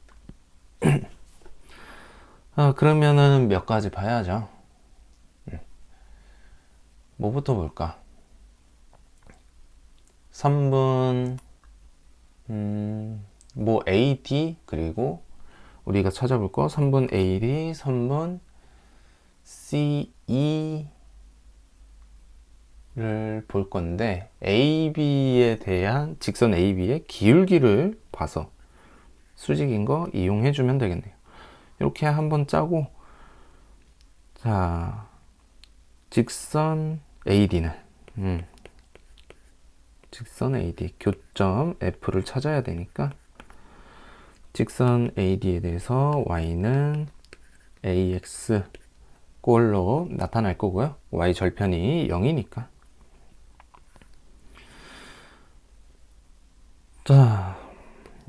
그러면은 몇 가지 봐야죠. 뭐부터 볼까? 선분 뭐 AD 그리고 우리가 찾아볼 거 선분 AD, 선분 CE를 볼 건데 AB에 대한 직선 AB의 기울기를 봐서 수직인 거 이용해 주면 되겠네요. 이렇게 한번 짜고 자 직선 AD는 직선 AD 교점 F를 찾아야 되니까 직선 AD에 대해서 Y는 AX 꼴로 나타날 거고요. Y 절편이 0이니까 자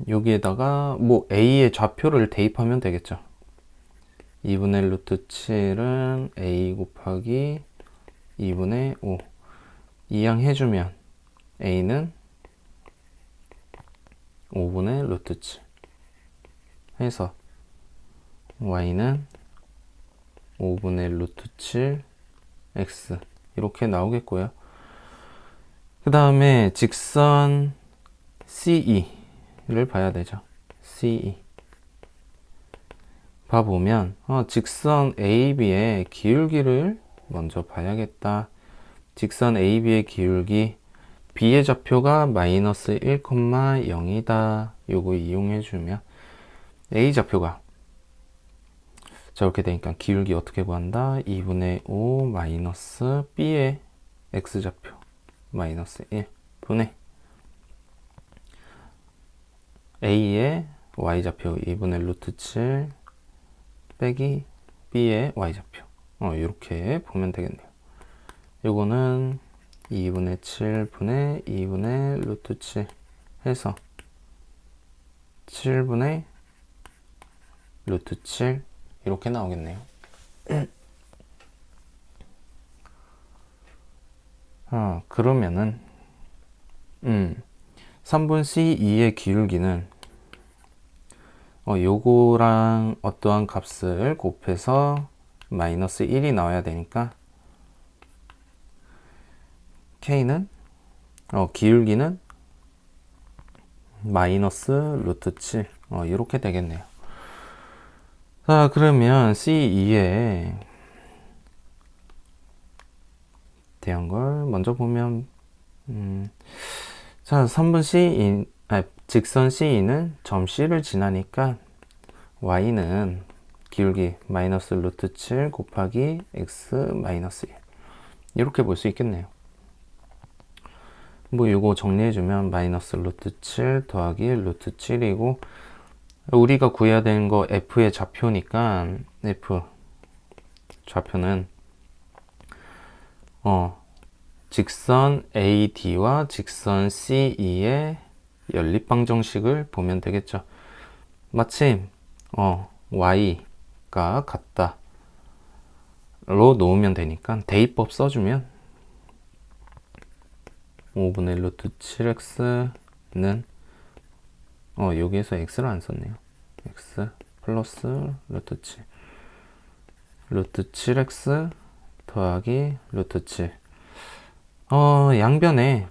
여기에다가 뭐 A의 좌표를 대입하면 되겠죠. 2분의 루트 7은 A 곱하기 2분의 5 이항 해주면 A는 5분의 루트 7 해서 Y는 5분의 루트 7 X 이렇게 나오겠고요. 그 다음에 직선 CE를 봐야 되죠. CE 봐보면 직선 AB의 기울기를 먼저 봐야겠다. 직선 AB의 기울기 B의 좌표가 마이너스 1,0이다. 요거 이용해주면 A 좌표가 자 이렇게 되니까 기울기 어떻게 구한다? 2분의 5 마이너스 B의 X좌표 마이너스 1분의 A의 Y좌표 2분의 루트 7 빼기 B의 Y좌표 이렇게 보면 되겠네요. 요거는 2분의 7분의 2분의 루트 7 해서 7분의 루트 7 이렇게 나오겠네요. 그러면은 3분 C2의 기울기는 요거랑 어떠한 값을 곱해서 마이너스 1이 나와야 되니까 K는 기울기는 마이너스 루트 7 이렇게 되겠네요. 자 그러면 C2에 대한 걸 먼저 보면 자 선분 C2 직선 CE는 점 C를 지나니까 Y는 기울기 마이너스 루트 7 곱하기 X 마이너스 1 이렇게 볼 수 있겠네요. 뭐 이거 정리해주면 마이너스 루트 7 더하기 루트 7이고 우리가 구해야 되는 거 F의 좌표니까 F 좌표는 직선 AD와 직선 CE의 연립방정식을 보면 되겠죠. 마침 Y가 같다 로 놓으면 되니까 대입법 써주면 5분의 루트 7x는 여기에서 x를 안 썼네요. x 플러스 루트 7 루트 7x 더하기 루트 7. 양변에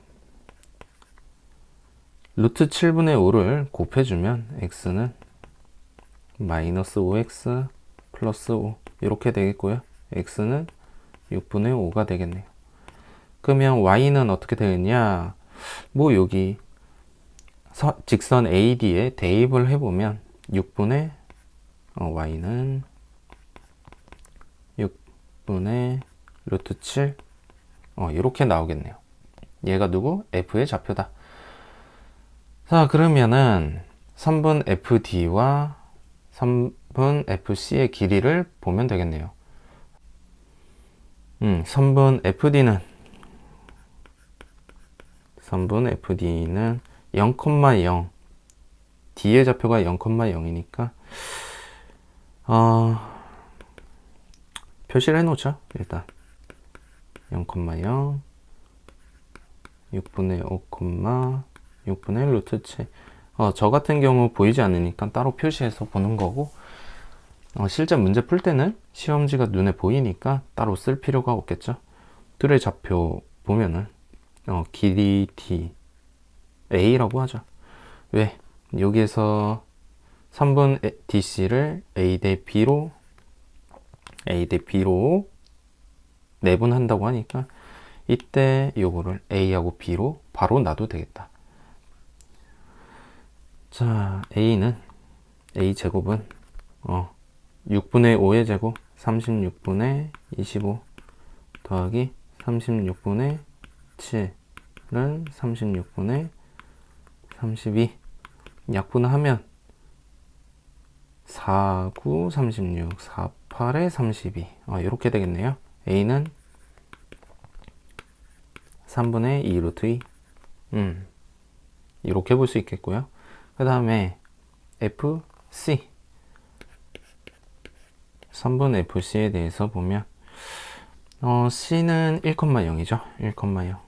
루트 7분의 5를 곱해주면 x는 마이너스 5x 플러스 5 이렇게 되겠고요. x는 6분의 5가 되겠네요. 그러면 y는 어떻게 되겠냐? 뭐 여기 직선 AD에 대입을 해보면 6분의 y는 6분의 루트 7 이렇게 나오겠네요. 얘가 누구? f의 좌표다. 자, 그러면은 3분 FD와 3분 FC의 길이를 보면 되겠네요. 3분 FD는 0,0 D의 좌표가 0,0이니까 표시를 해놓죠. 일단 0,0 6분의 5, 6분의 루트 7. 저 같은 경우 보이지 않으니까 따로 표시해서 보는 거고, 실제 문제 풀 때는 시험지가 눈에 보이니까 따로 쓸 필요가 없겠죠. 둘의 좌표 보면은 길이 D A라고 하죠. 왜? 여기에서 3분 DC를 A 대 B로 내분한다고 하니까 이때 요거를 A하고 B로 바로 놔도 되겠다. 자, A 제곱은 6분의 5의 제곱 36분의 25 더하기 36분의 7은 36분의 32 약분하면 4, 9, 36, 4, 8에 32 이렇게 되겠네요. A는 3분의 2 루트 2 이렇게 볼 수 있겠고요. 그 다음에 FC 3분 FC에 대해서 보면 C는 1,0이죠. 1,0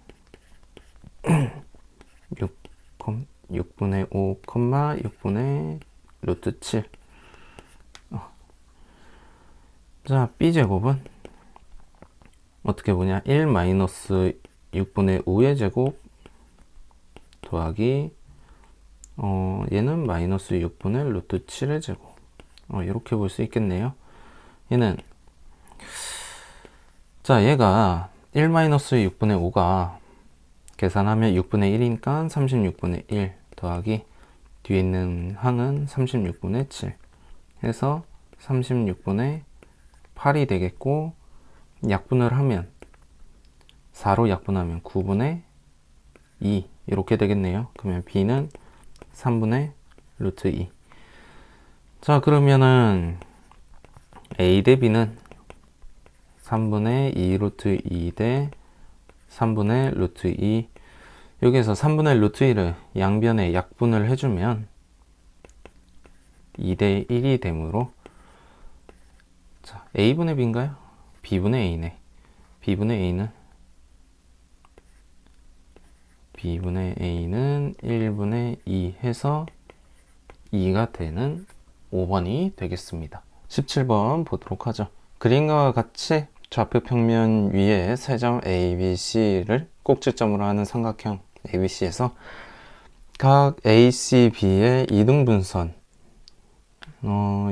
6분의 5, 6분의 루트 7 자, B제곱은 어떻게 보냐 1 마이너스 6분의 5의 제곱 더하기 얘는 마이너스 6분의 루트 7의 제곱 이렇게 볼 수 있겠네요. 얘는 자, 얘가 1 마이너스 6분의 5가 계산하면 6분의 1이니까 36분의 1 더하기 뒤에 있는 항은 36분의 7 해서 36분의 8이 되겠고, 약분을 하면 4로 약분하면 9분의 2 이렇게 되겠네요. 그러면 B는 3분의 루트 2. 자, 그러면은 A 대 B는 3분의 2 루트 2 대 3분의 루트 2. 여기에서 3분의 루트 2를 양변에 약분을 해주면 2 대 1이 되므로 자, A분의 B인가요? B분의 A네. B분의 A는 1분의 2 해서 2가 되는 5번이 되겠습니다. 17번 보도록 하죠. 그림과 같이 좌표 평면 위에 세 점 ABC를 꼭지점으로 하는 삼각형 ABC에서 각 ACB의 이등분선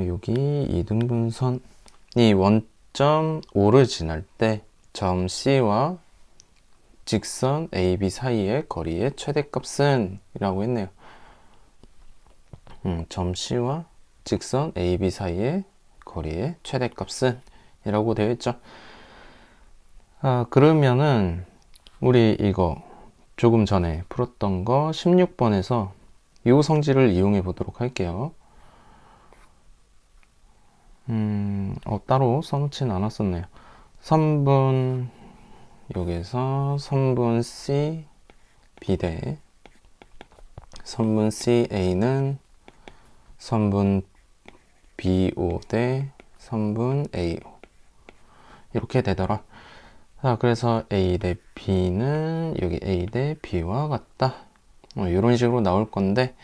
여기 이등분선이 원점 O를 지날 때 점 C와 직선 AB 사이의 거리의 최대값은 이라고 했네요. 점 C와 직선 AB 사이의 거리의 최대값은 이라고 되어 있죠. 그러면은 우리 이거 조금 전에 풀었던 거 16번에서 이 성질을 이용해 보도록 할게요. 따로 써놓지는 않았었네요. 3분 여기서 3분 C B 대 3분 C A는 3분 BO 대 3분 AO 이렇게 되더라. 자, 그래서 A 대 B는 여기 A 대 B와 같다. 이런 식으로 나올 건데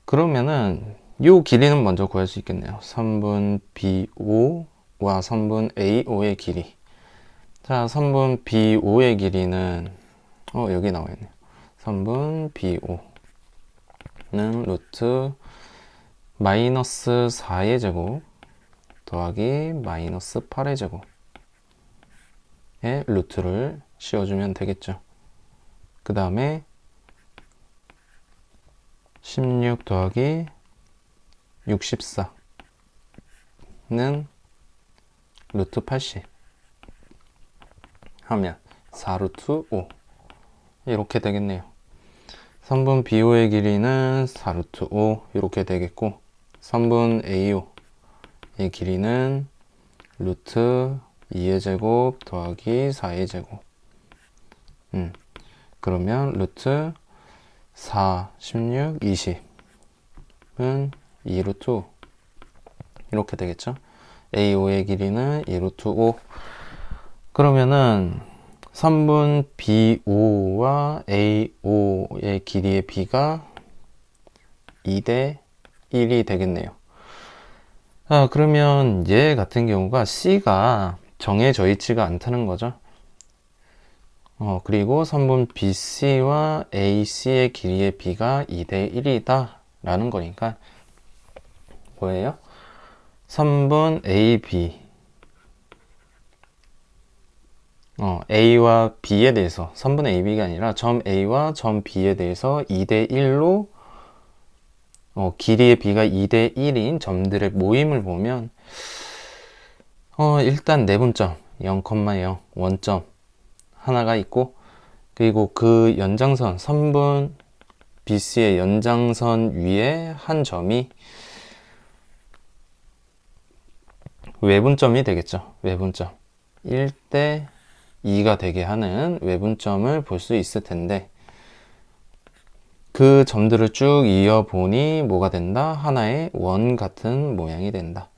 그러면은 요 길이는 먼저 구할 수 있겠네요. 3분 BO B와 선분 AO의 길이. 자, 선분 BO의 길이는 여기 나와 있네요. 선분 BO는 루트 마이너스 4의 제곱 더하기 마이너스 8의 제곱에 루트를 씌워주면 되겠죠. 그 다음에 16 더하기 64는 루트 80 하면 4루트 5 이렇게 되겠네요. 선분 BO의 길이는 4루트 5 이렇게 되겠고, 선분 AO의 길이는 루트 2의 제곱 더하기 4의 제곱. 그러면 루트 4, 16, 20은 2루트 5 이렇게 되겠죠. AO의 길이는 2루트 5. 그러면은 선분 BO와 AO의 길이의 B가 2대 1이 되겠네요. 그러면 얘 같은 경우가 C가 정해져 있지가 않다는 거죠. 그리고 선분 BC와 AC의 길이의 B가 2대 1이다 라는 거니까 뭐예요? 선분 AB A와 B에 대해서, 선분 AB가 아니라 점 A와 점 B에 대해서 2대 1로 길이의 B가 2대 1인 점들의 모임을 보면 일단 내분점 0,0 원점 하나가 있고, 그리고 그 연장선, 선분 BC의 연장선 위에 한 점이 외분점이 되겠죠. 외분점 1대 2가 되게 하는 외분점을 볼 수 있을 텐데, 그 점들을 쭉 이어보니 뭐가 된다? 하나의 원 같은 모양이 된다.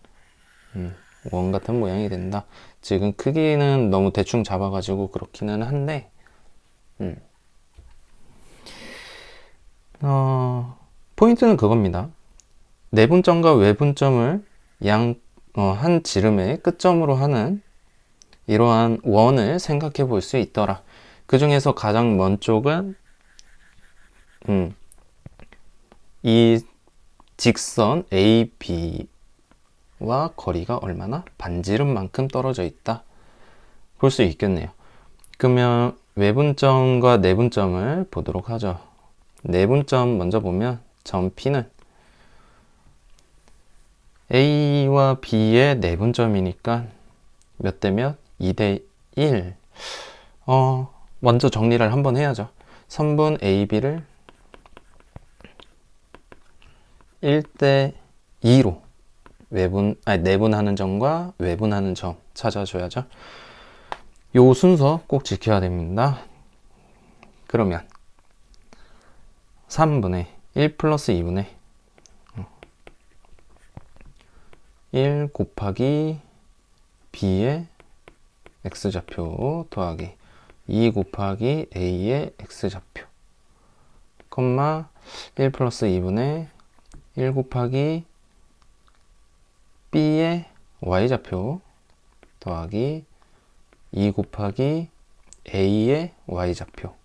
원 같은 모양이 된다. 지금 크기는 너무 대충 잡아가지고 그렇기는 한데, 포인트는 그겁니다. 내분점과 외분점을 한 지름의 끝점으로 하는 이러한 원을 생각해 볼 수 있더라. 그 중에서 가장 먼 쪽은 이 직선 AB와 거리가 얼마나? 반지름만큼 떨어져 있다 볼 수 있겠네요. 그러면 외분점과 내분점을 보도록 하죠. 내분점 먼저 보면 점 P는 A와 B의 내분점이니까 몇 대 몇? 2대 1. 먼저 정리를 한번 해야죠. 선분 AB를 1대 2로 내분하는 점과 외분하는 점 찾아줘야죠. 요 순서 꼭 지켜야 됩니다. 그러면 3분의 1 플러스 2분의 1 곱하기 B의 X좌표 더하기 2 곱하기 A의 X좌표, 콤마 1 플러스 2분의 1 곱하기 B의 Y좌표 더하기 2 곱하기 A의 Y좌표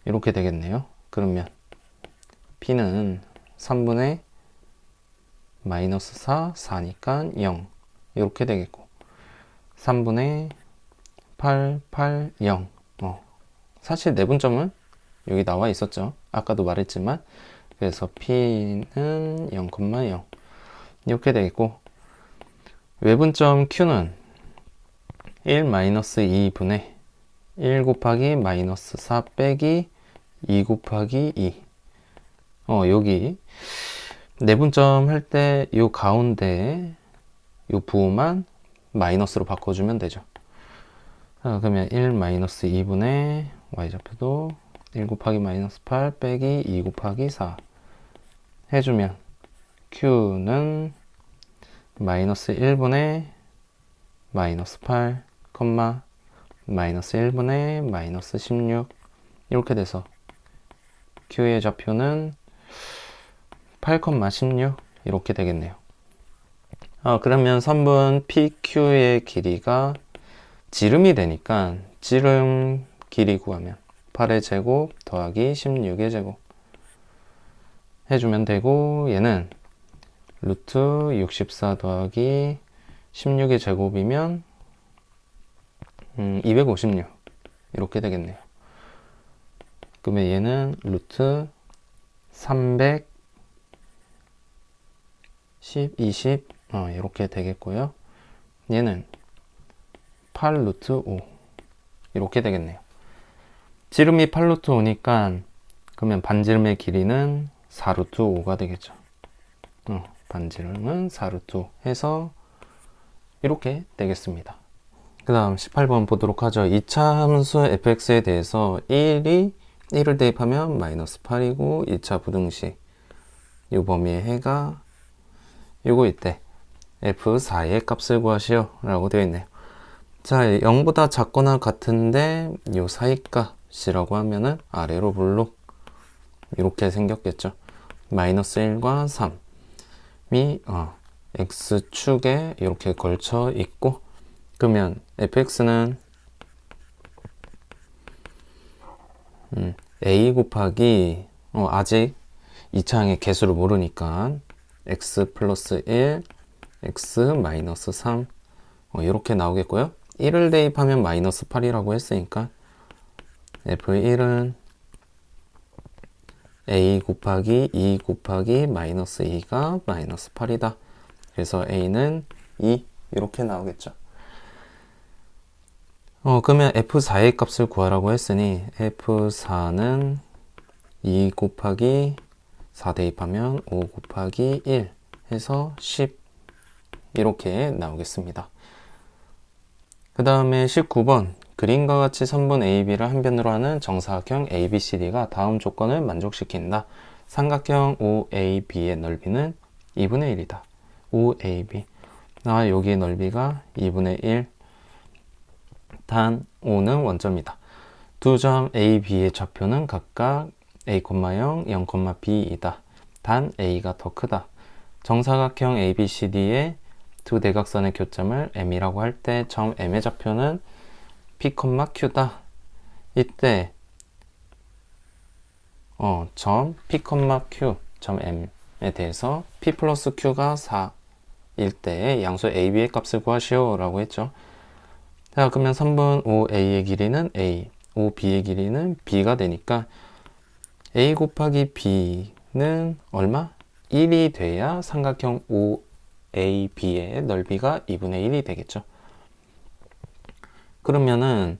이렇게 되겠네요. 그러면 P는 3분의 마이너스 4, 4니까 0 이렇게 되겠고, 3분의 8, 8, 0. 사실 내분점은 여기 나와 있었죠. 아까도 말했지만. 그래서 P는 0,0 이렇게 되겠고, 외분점 Q는 1 마이너스 2분의 1 곱하기 마이너스 4 빼기 2 곱하기 2. 여기 내분점 할 때 요 가운데 요 부호만 마이너스로 바꿔주면 되죠. 그러면 1 마이너스 2분의 y좌표도 1 곱하기 마이너스 8 빼기 2 곱하기 4 해주면 q는 마이너스 1분의 마이너스 8, 마이너스 1분의 마이너스 16 이렇게 돼서 q의 좌표는 8, 16 이렇게 되겠네요. 그러면 선분 PQ의 길이가 지름이 되니까 지름 길이 구하면 8의 제곱 더하기 16의 제곱 해주면 되고, 얘는 루트 64 더하기 16의 제곱이면 256 이렇게 되겠네요. 그러면 얘는 루트 300 10, 20 이렇게 되겠고요. 얘는 8 루트 5 이렇게 되겠네요. 지름이 8 루트 5니까 그러면 반지름의 길이는 4 루트 5가 되겠죠. 반지름은 4 루트 5 해서 이렇게 되겠습니다. 그 다음 18번 보도록 하죠. 2차 함수 fx에 대해서 1을 대입하면 마이너스 8이고 2차 부등식 이 범위의 해가 요거일 때 f4의 값을 구하시오 라고 되어 있네요. 자, 0보다 작거나 같은데 요 사이 값이라고 하면은 아래로 볼록 이렇게 생겼겠죠. 마이너스 1과 3이 x축에 이렇게 걸쳐 있고, 그러면 fx는 a 곱하기 아직 2차항의 개수를 모르니까 x 플러스 1, x 마이너스 3 이렇게 나오겠고요. 1을 대입하면 마이너스 8이라고 했으니까 f1은 a 곱하기 2 곱하기 마이너스 2가 마이너스 8이다. 그래서 a는 2 이렇게 나오겠죠. 그러면 f4의 값을 구하라고 했으니 f4는 2 곱하기 4 대입하면 5 곱하기 1 해서 10 이렇게 나오겠습니다. 그 다음에 19번 그림과 같이 선분 AB를 한 변으로 하는 정사각형 ABCD가 다음 조건을 만족시킨다. 삼각형 OAB의 넓이는 2분의 1이다. OAB 여기의 넓이가 2분의 1, 단 O는 원점이다. 두 점 A, B의 좌표는 각각 A, 0, 0, B이다. 단 A가 더 크다. 정사각형 ABCD의 두 대각선의 교점을 M이라고 할 때 점 M의 좌표는 P, Q다. 이때 점 P, Q, 점 M에 대해서 P 플러스 Q가 4일 때 양수 AB의 값을 구하시오 라고 했죠. 자, 그러면 선분 OA의 길이는 A, OB의 길이는 B가 되니까 A 곱하기 B는 얼마? 1이 돼야 삼각형 OAB의 넓이가 2분의 1이 되겠죠. 그러면은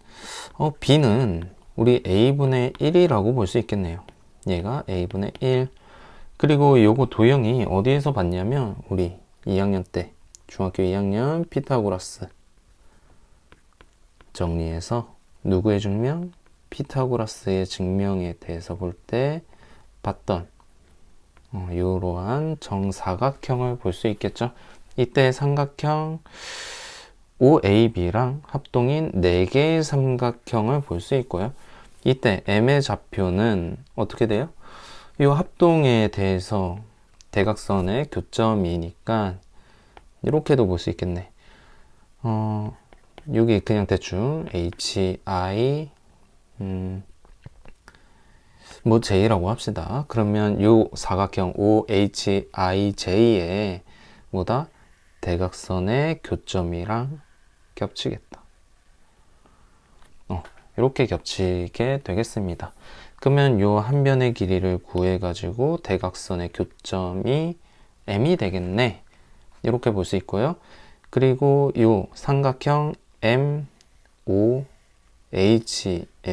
B는 우리 A분의 1이라고 볼 수 있겠네요. 얘가 A분의 1. 그리고 요거 도형이 어디에서 봤냐면 우리 2학년 때 중학교 2학년 피타고라스 정리해서 누구의 증명? 피타고라스의 증명에 대해서 볼 때 봤던 이러한 정사각형을 볼 수 있겠죠. 이때 삼각형 OAB랑 합동인 4개의 삼각형을 볼 수 있고요. 이때 M의 좌표는 어떻게 돼요? 이 합동에 대해서 대각선의 교점이니까 이렇게도 볼 수 있겠네. 여기 그냥 대충 HI 뭐 J라고 합시다. 그러면 요 사각형 OHIJ의 뭐다? 대각선의 교점이랑 겹치겠다. 이렇게 겹치게 되겠습니다. 그러면 요 한 변의 길이를 구해 가지고 대각선의 교점이 M이 되겠네. 이렇게 볼 수 있고요. 그리고 요 삼각형 MOH에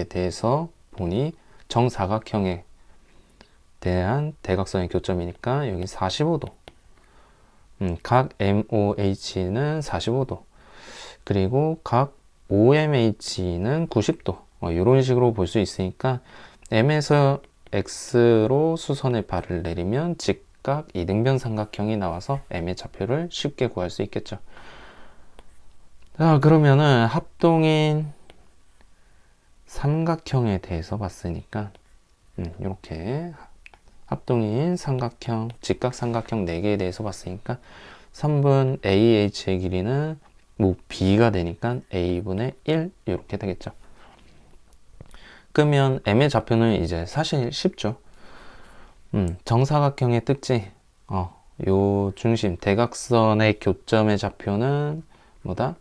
대해서 보니 정사각형에 대한 대각선의 교점이니까 여기 45도. 각 MOH는 45도. 그리고 각 OMH는 90도. 이런 식으로 볼 수 있으니까 M에서 X로 수선의 발을 내리면 직각 이등변 삼각형이 나와서 M의 좌표를 쉽게 구할 수 있겠죠. 자, 그러면은 합동인 삼각형에 대해서 봤으니까 이렇게 합동인 삼각형, 직각 삼각형 4개에 대해서 봤으니까 3분 AH의 길이는 뭐 B가 되니까 A분의 1 이렇게 되겠죠. 그러면 M의 좌표는 이제 사실 쉽죠. 정사각형의 특징, 요 중심, 대각선의 교점의 좌표는 뭐다?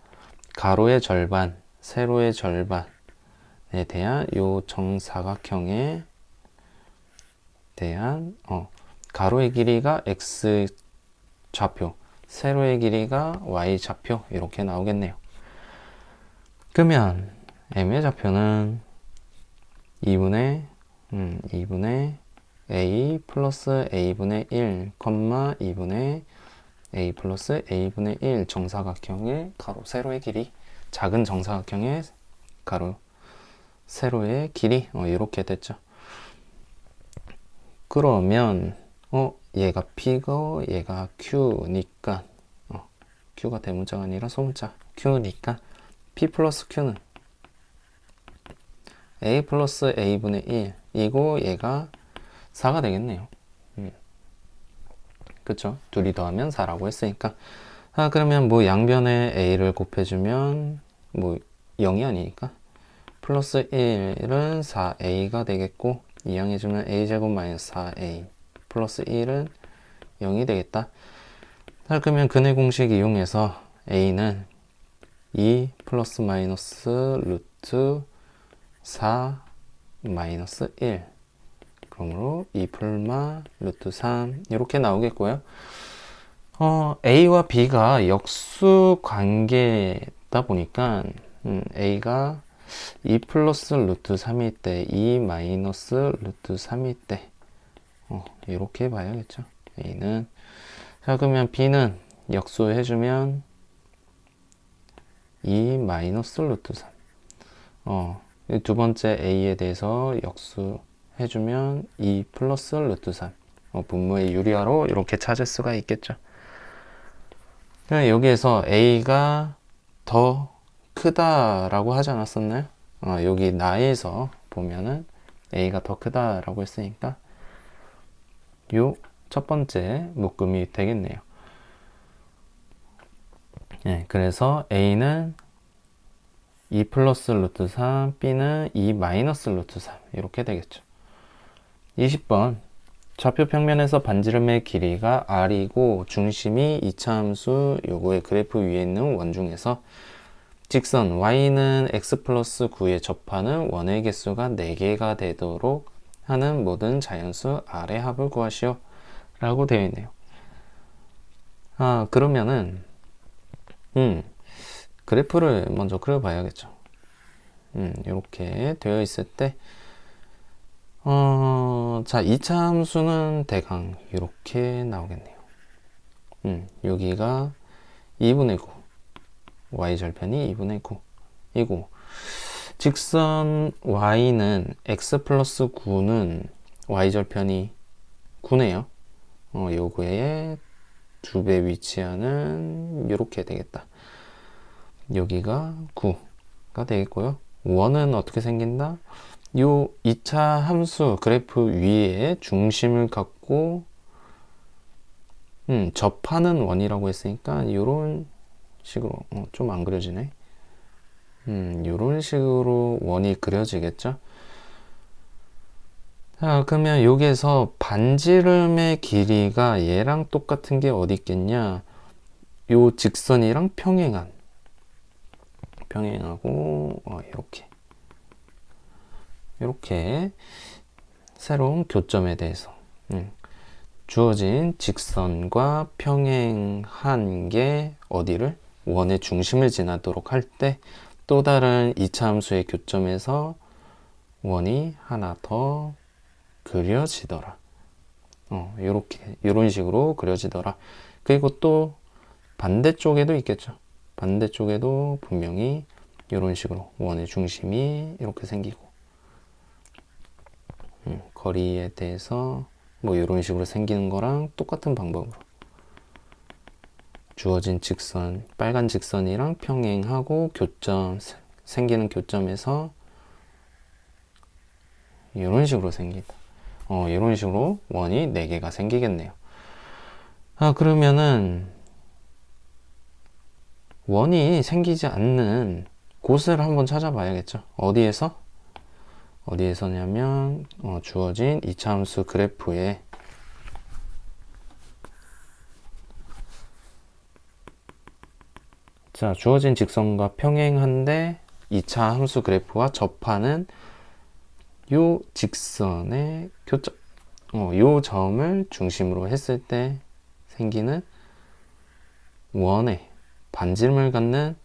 가로의 절반, 세로의 절반에 대한 요 정사각형에 대한 가로의 길이가 X 좌표, 세로의 길이가 Y 좌표 이렇게 나오겠네요. 그러면 M의 좌표는 2분의 A 플러스 A분의 1, 2분의 A 플러스 A분의 1 정사각형의 가로 세로의 길이, 작은 정사각형의 가로 세로의 길이 이렇게 됐죠. 그러면 얘가 P고 얘가 Q니까 Q가 대문자가 아니라 소문자 Q니까 P 플러스 Q는 A 플러스 A분의 1이고 얘가 4가 되겠네요. 그쵸? 둘이 더하면 4라고 했으니까. 그러면 뭐 양변에 A를 곱해주면 뭐 0이 아니니까 플러스 1은 4A가 되겠고 이항해주면 A제곱 마이너스 4A 플러스 1은 0이 되겠다. 그러면 근의 공식 이용해서 A는 2 플러스 마이너스 루트 4 마이너스 1 그러므로 2 풀마 루트 3 이렇게 나오겠고요. A와 B가 역수 관계다 보니까 A가 2 플러스 루트 3일 때 2 마이너스 루트 3일 때 이렇게 봐야겠죠. A는 자 그러면 B는 역수해주면 2 마이너스 루트 3 두 번째 A에 대해서 역수해주면 2 플러스 루트 3 분모의 유리화로 이렇게 찾을 수가 있겠죠. 여기에서 A가 더 크다라고 하지 않았었나요? 여기 나에서 보면은 A가 더 크다라고 했으니까 요 첫 번째 묶음이 되겠네요. 네, 그래서 A는 2 플러스 루트 3, B는 2 마이너스 루트 3 이렇게 되겠죠. 20번 좌표 평면에서 반지름의 길이가 R이고 중심이 이차함수 요거의 그래프 위에 있는 원 중에서 직선 Y는 X 플러스 9에 접하는 원의 개수가 4개가 되도록 하는 모든 자연수 R의 합을 구하시오 라고 되어 있네요. 그러면은 그래프를 먼저 그려봐야겠죠. 이렇게 되어 있을 때 자, 이차 함수는 대강 이렇게 나오겠네요. 여기가 2분의 9 y절편이 2분의 9이고 직선 y는 x 플러스 9는 y절편이 9네요. 요거에 2배 위치하는 이렇게 되겠다. 여기가 9가 되겠고요. 원은 어떻게 생긴다? 요 2차 함수 그래프 위에 중심을 갖고 접하는 원이라고 했으니까 이런 식으로 좀 안 그려지네. 이런 식으로 원이 그려지겠죠. 자, 그러면 여기에서 반지름의 길이가 얘랑 똑같은 게 어디 있겠냐? 요 직선이랑 평행하고 이렇게 새로운 교점에 대해서 주어진 직선과 평행한 게 어디를? 원의 중심을 지나도록 할 때 또 다른 2차 함수의 교점에서 원이 하나 더 그려지더라. 이런 식으로 그려지더라. 그리고 또 반대쪽에도 있겠죠. 반대쪽에도 분명히 이런 식으로 원의 중심이 이렇게 생기고 거리에 대해서 뭐 이런 식으로 생기는 거랑 똑같은 방법으로 주어진 직선, 빨간 직선이랑 평행하고 교점, 생기는 교점에서 이런 식으로 생긴다. 이런 식으로 원이 4개가 생기겠네요. 그러면은 원이 생기지 않는 곳을 한번 찾아봐야겠죠. 어디에서냐면 주어진 이차함수 그래프에 자, 주어진 직선과 평행한데 2차 함수 그래프와 접하는 요 직선의 교점, 요 점을 중심으로 했을 때 생기는 원의 반지름을 갖는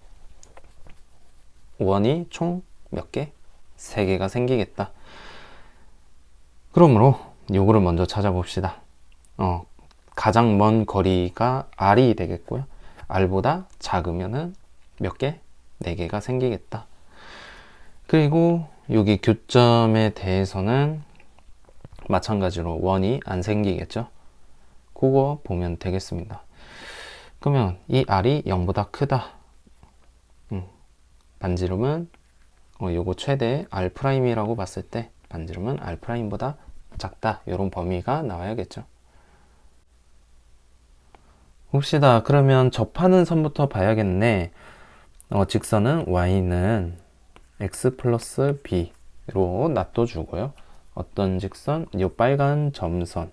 원이 총 몇 개? 3개가 생기겠다. 그러므로 요거를 먼저 찾아봅시다. 가장 먼 거리가 R이 되겠고요. R보다 작으면은 몇 개? 4개가 생기겠다. 그리고 여기 교점에 대해서는 마찬가지로 원이 안 생기겠죠. 그거 보면 되겠습니다. 그러면 이 R이 0보다 크다. 반지름은 요거 최대 R'이라고 봤을 때 반지름은 R'보다 작다. 이런 범위가 나와야겠죠. 봅시다. 그러면 접하는 선부터 봐야겠네. 직선은 y는 x 플러스 b로 놔둬주고요. 어떤 직선? 요 빨간 점선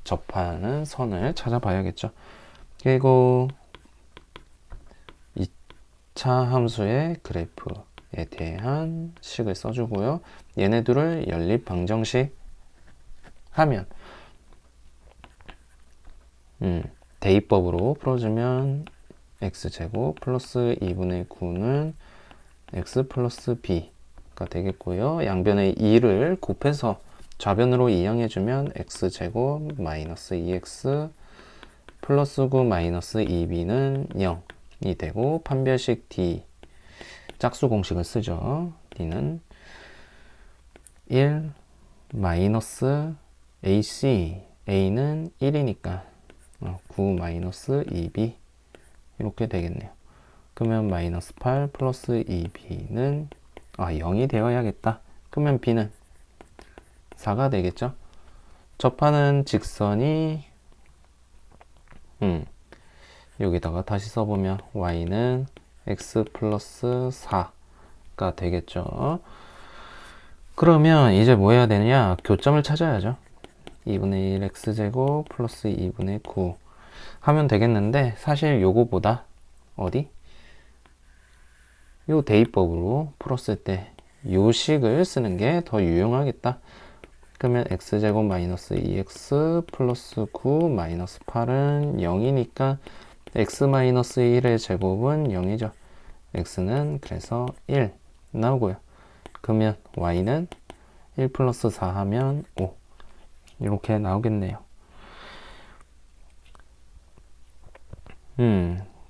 접하는 선을 찾아봐야겠죠. 그리고 2차 함수의 그래프에 대한 식을 써주고요. 얘네들을 연립 방정식 하면 대입법으로 풀어주면 x제곱 플러스 2분의 9는 x 플러스 b가 되겠고요. 양변의 2를 곱해서 좌변으로 이항해주면 x제곱 마이너스 2x 플러스 9 마이너스 2b는 0이 되고, 판별식 d 짝수 공식을 쓰죠. d는 1 마이너스 ac a는 1이니까 9 마이너스 2b 이렇게 되겠네요. 그러면 마이너스 8 플러스 2b는 0이 되어야겠다. 그러면 b는 4가 되겠죠. 접하는 직선이 여기다가 다시 써보면 y는 x 플러스 4가 되겠죠. 그러면 이제 뭐 해야 되냐? 교점을 찾아야죠. 2분의 1 x제곱 플러스 2분의 9 하면 되겠는데, 사실 요거보다 요 대입법으로 풀었을 때 요 식을 쓰는 게 더 유용하겠다. 그러면 x제곱 마이너스 2x 플러스 9 마이너스 8은 0이니까 x 마이너스 1의 제곱은 0이죠. x는 그래서 1 나오고요. 그러면 y는 1 플러스 4 하면 5 이렇게 나오겠네요.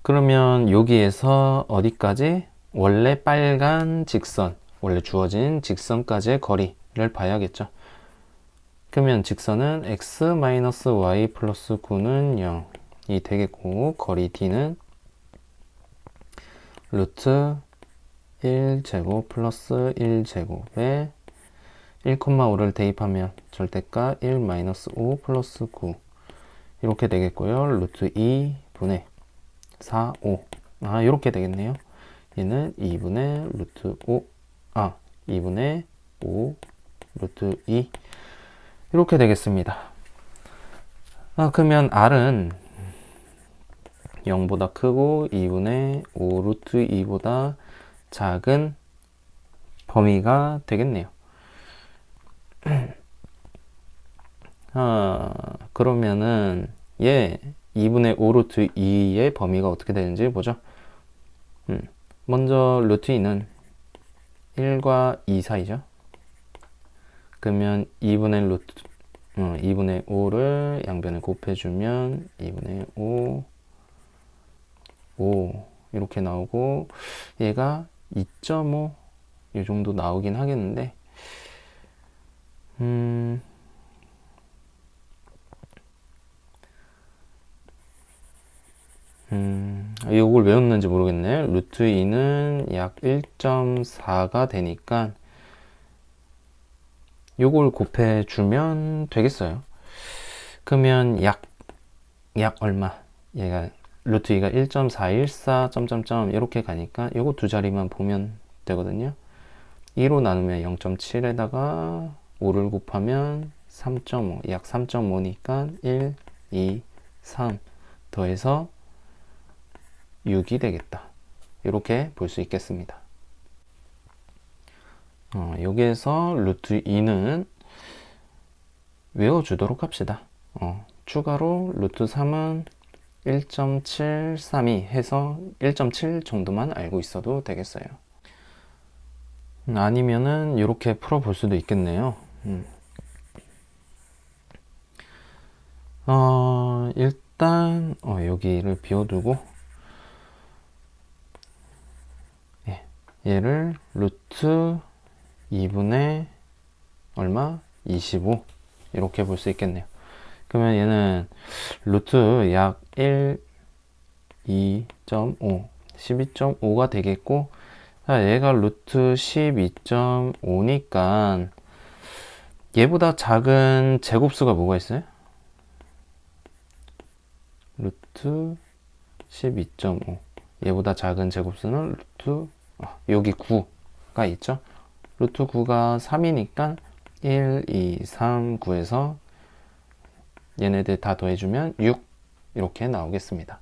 그러면 여기에서 어디까지? 원래 빨간 직선, 원래 주어진 직선까지의 거리를 봐야겠죠. 그러면 직선은 x-y 플러스 9는 0이 되겠고, 거리 d는 루트 1제곱 플러스 1제곱에 1,5를 대입하면 절대값 1 마이너스 5 플러스 9 이렇게 되겠고요. 루트 2분의 4, 5 이렇게 되겠네요. 얘는 2분의 루트 2분의 5 루트 2 이렇게 되겠습니다. 그러면 r은 0보다 크고 2분의 5 루트 2보다 작은 범위가 되겠네요. 그러면은 얘 2분의 5 루트 2의 범위가 어떻게 되는지 보죠. 먼저 루트 2는 1과 2 사이죠. 그러면 2분의 5를 양변에 곱해주면 2분의 5 이렇게 나오고, 얘가 2.5 이 정도 나오긴 하겠는데, 이걸 왜 넣는지 모르겠네. 루트 2는 약 1.4가 되니까 요걸 곱해주면 되겠어요. 그러면 약 얼마? 얘가 루트 2가 1.414 점점점 이렇게 가니까 요거 두 자리만 보면 되거든요. 2로 나누면 0.7에다가 5를 곱하면 3.5, 약 3.5니까 1, 2, 3 더해서 6이 되겠다. 이렇게 볼 수 있겠습니다. 여기에서 루트 2는 외워주도록 합시다. 추가로 루트 3은 1.732 해서 1.7 정도만 알고 있어도 되겠어요. 아니면은 이렇게 풀어볼 수도 있겠네요. 일단 여기를 비워두고 얘를 루트 2분의 얼마? 25 이렇게 볼 수 있겠네요. 그러면 얘는 루트 약 1, 2.5, 12.5가 되겠고, 얘가 루트 12.5니까 얘보다 작은 제곱수가 뭐가 있어요? 루트 12.5. 얘보다 작은 제곱수는 루트 여기 9가 있죠. 루트 9가 3이니까 1, 2, 3, 9에서 얘네들 다 더해주면 6 이렇게 나오겠습니다.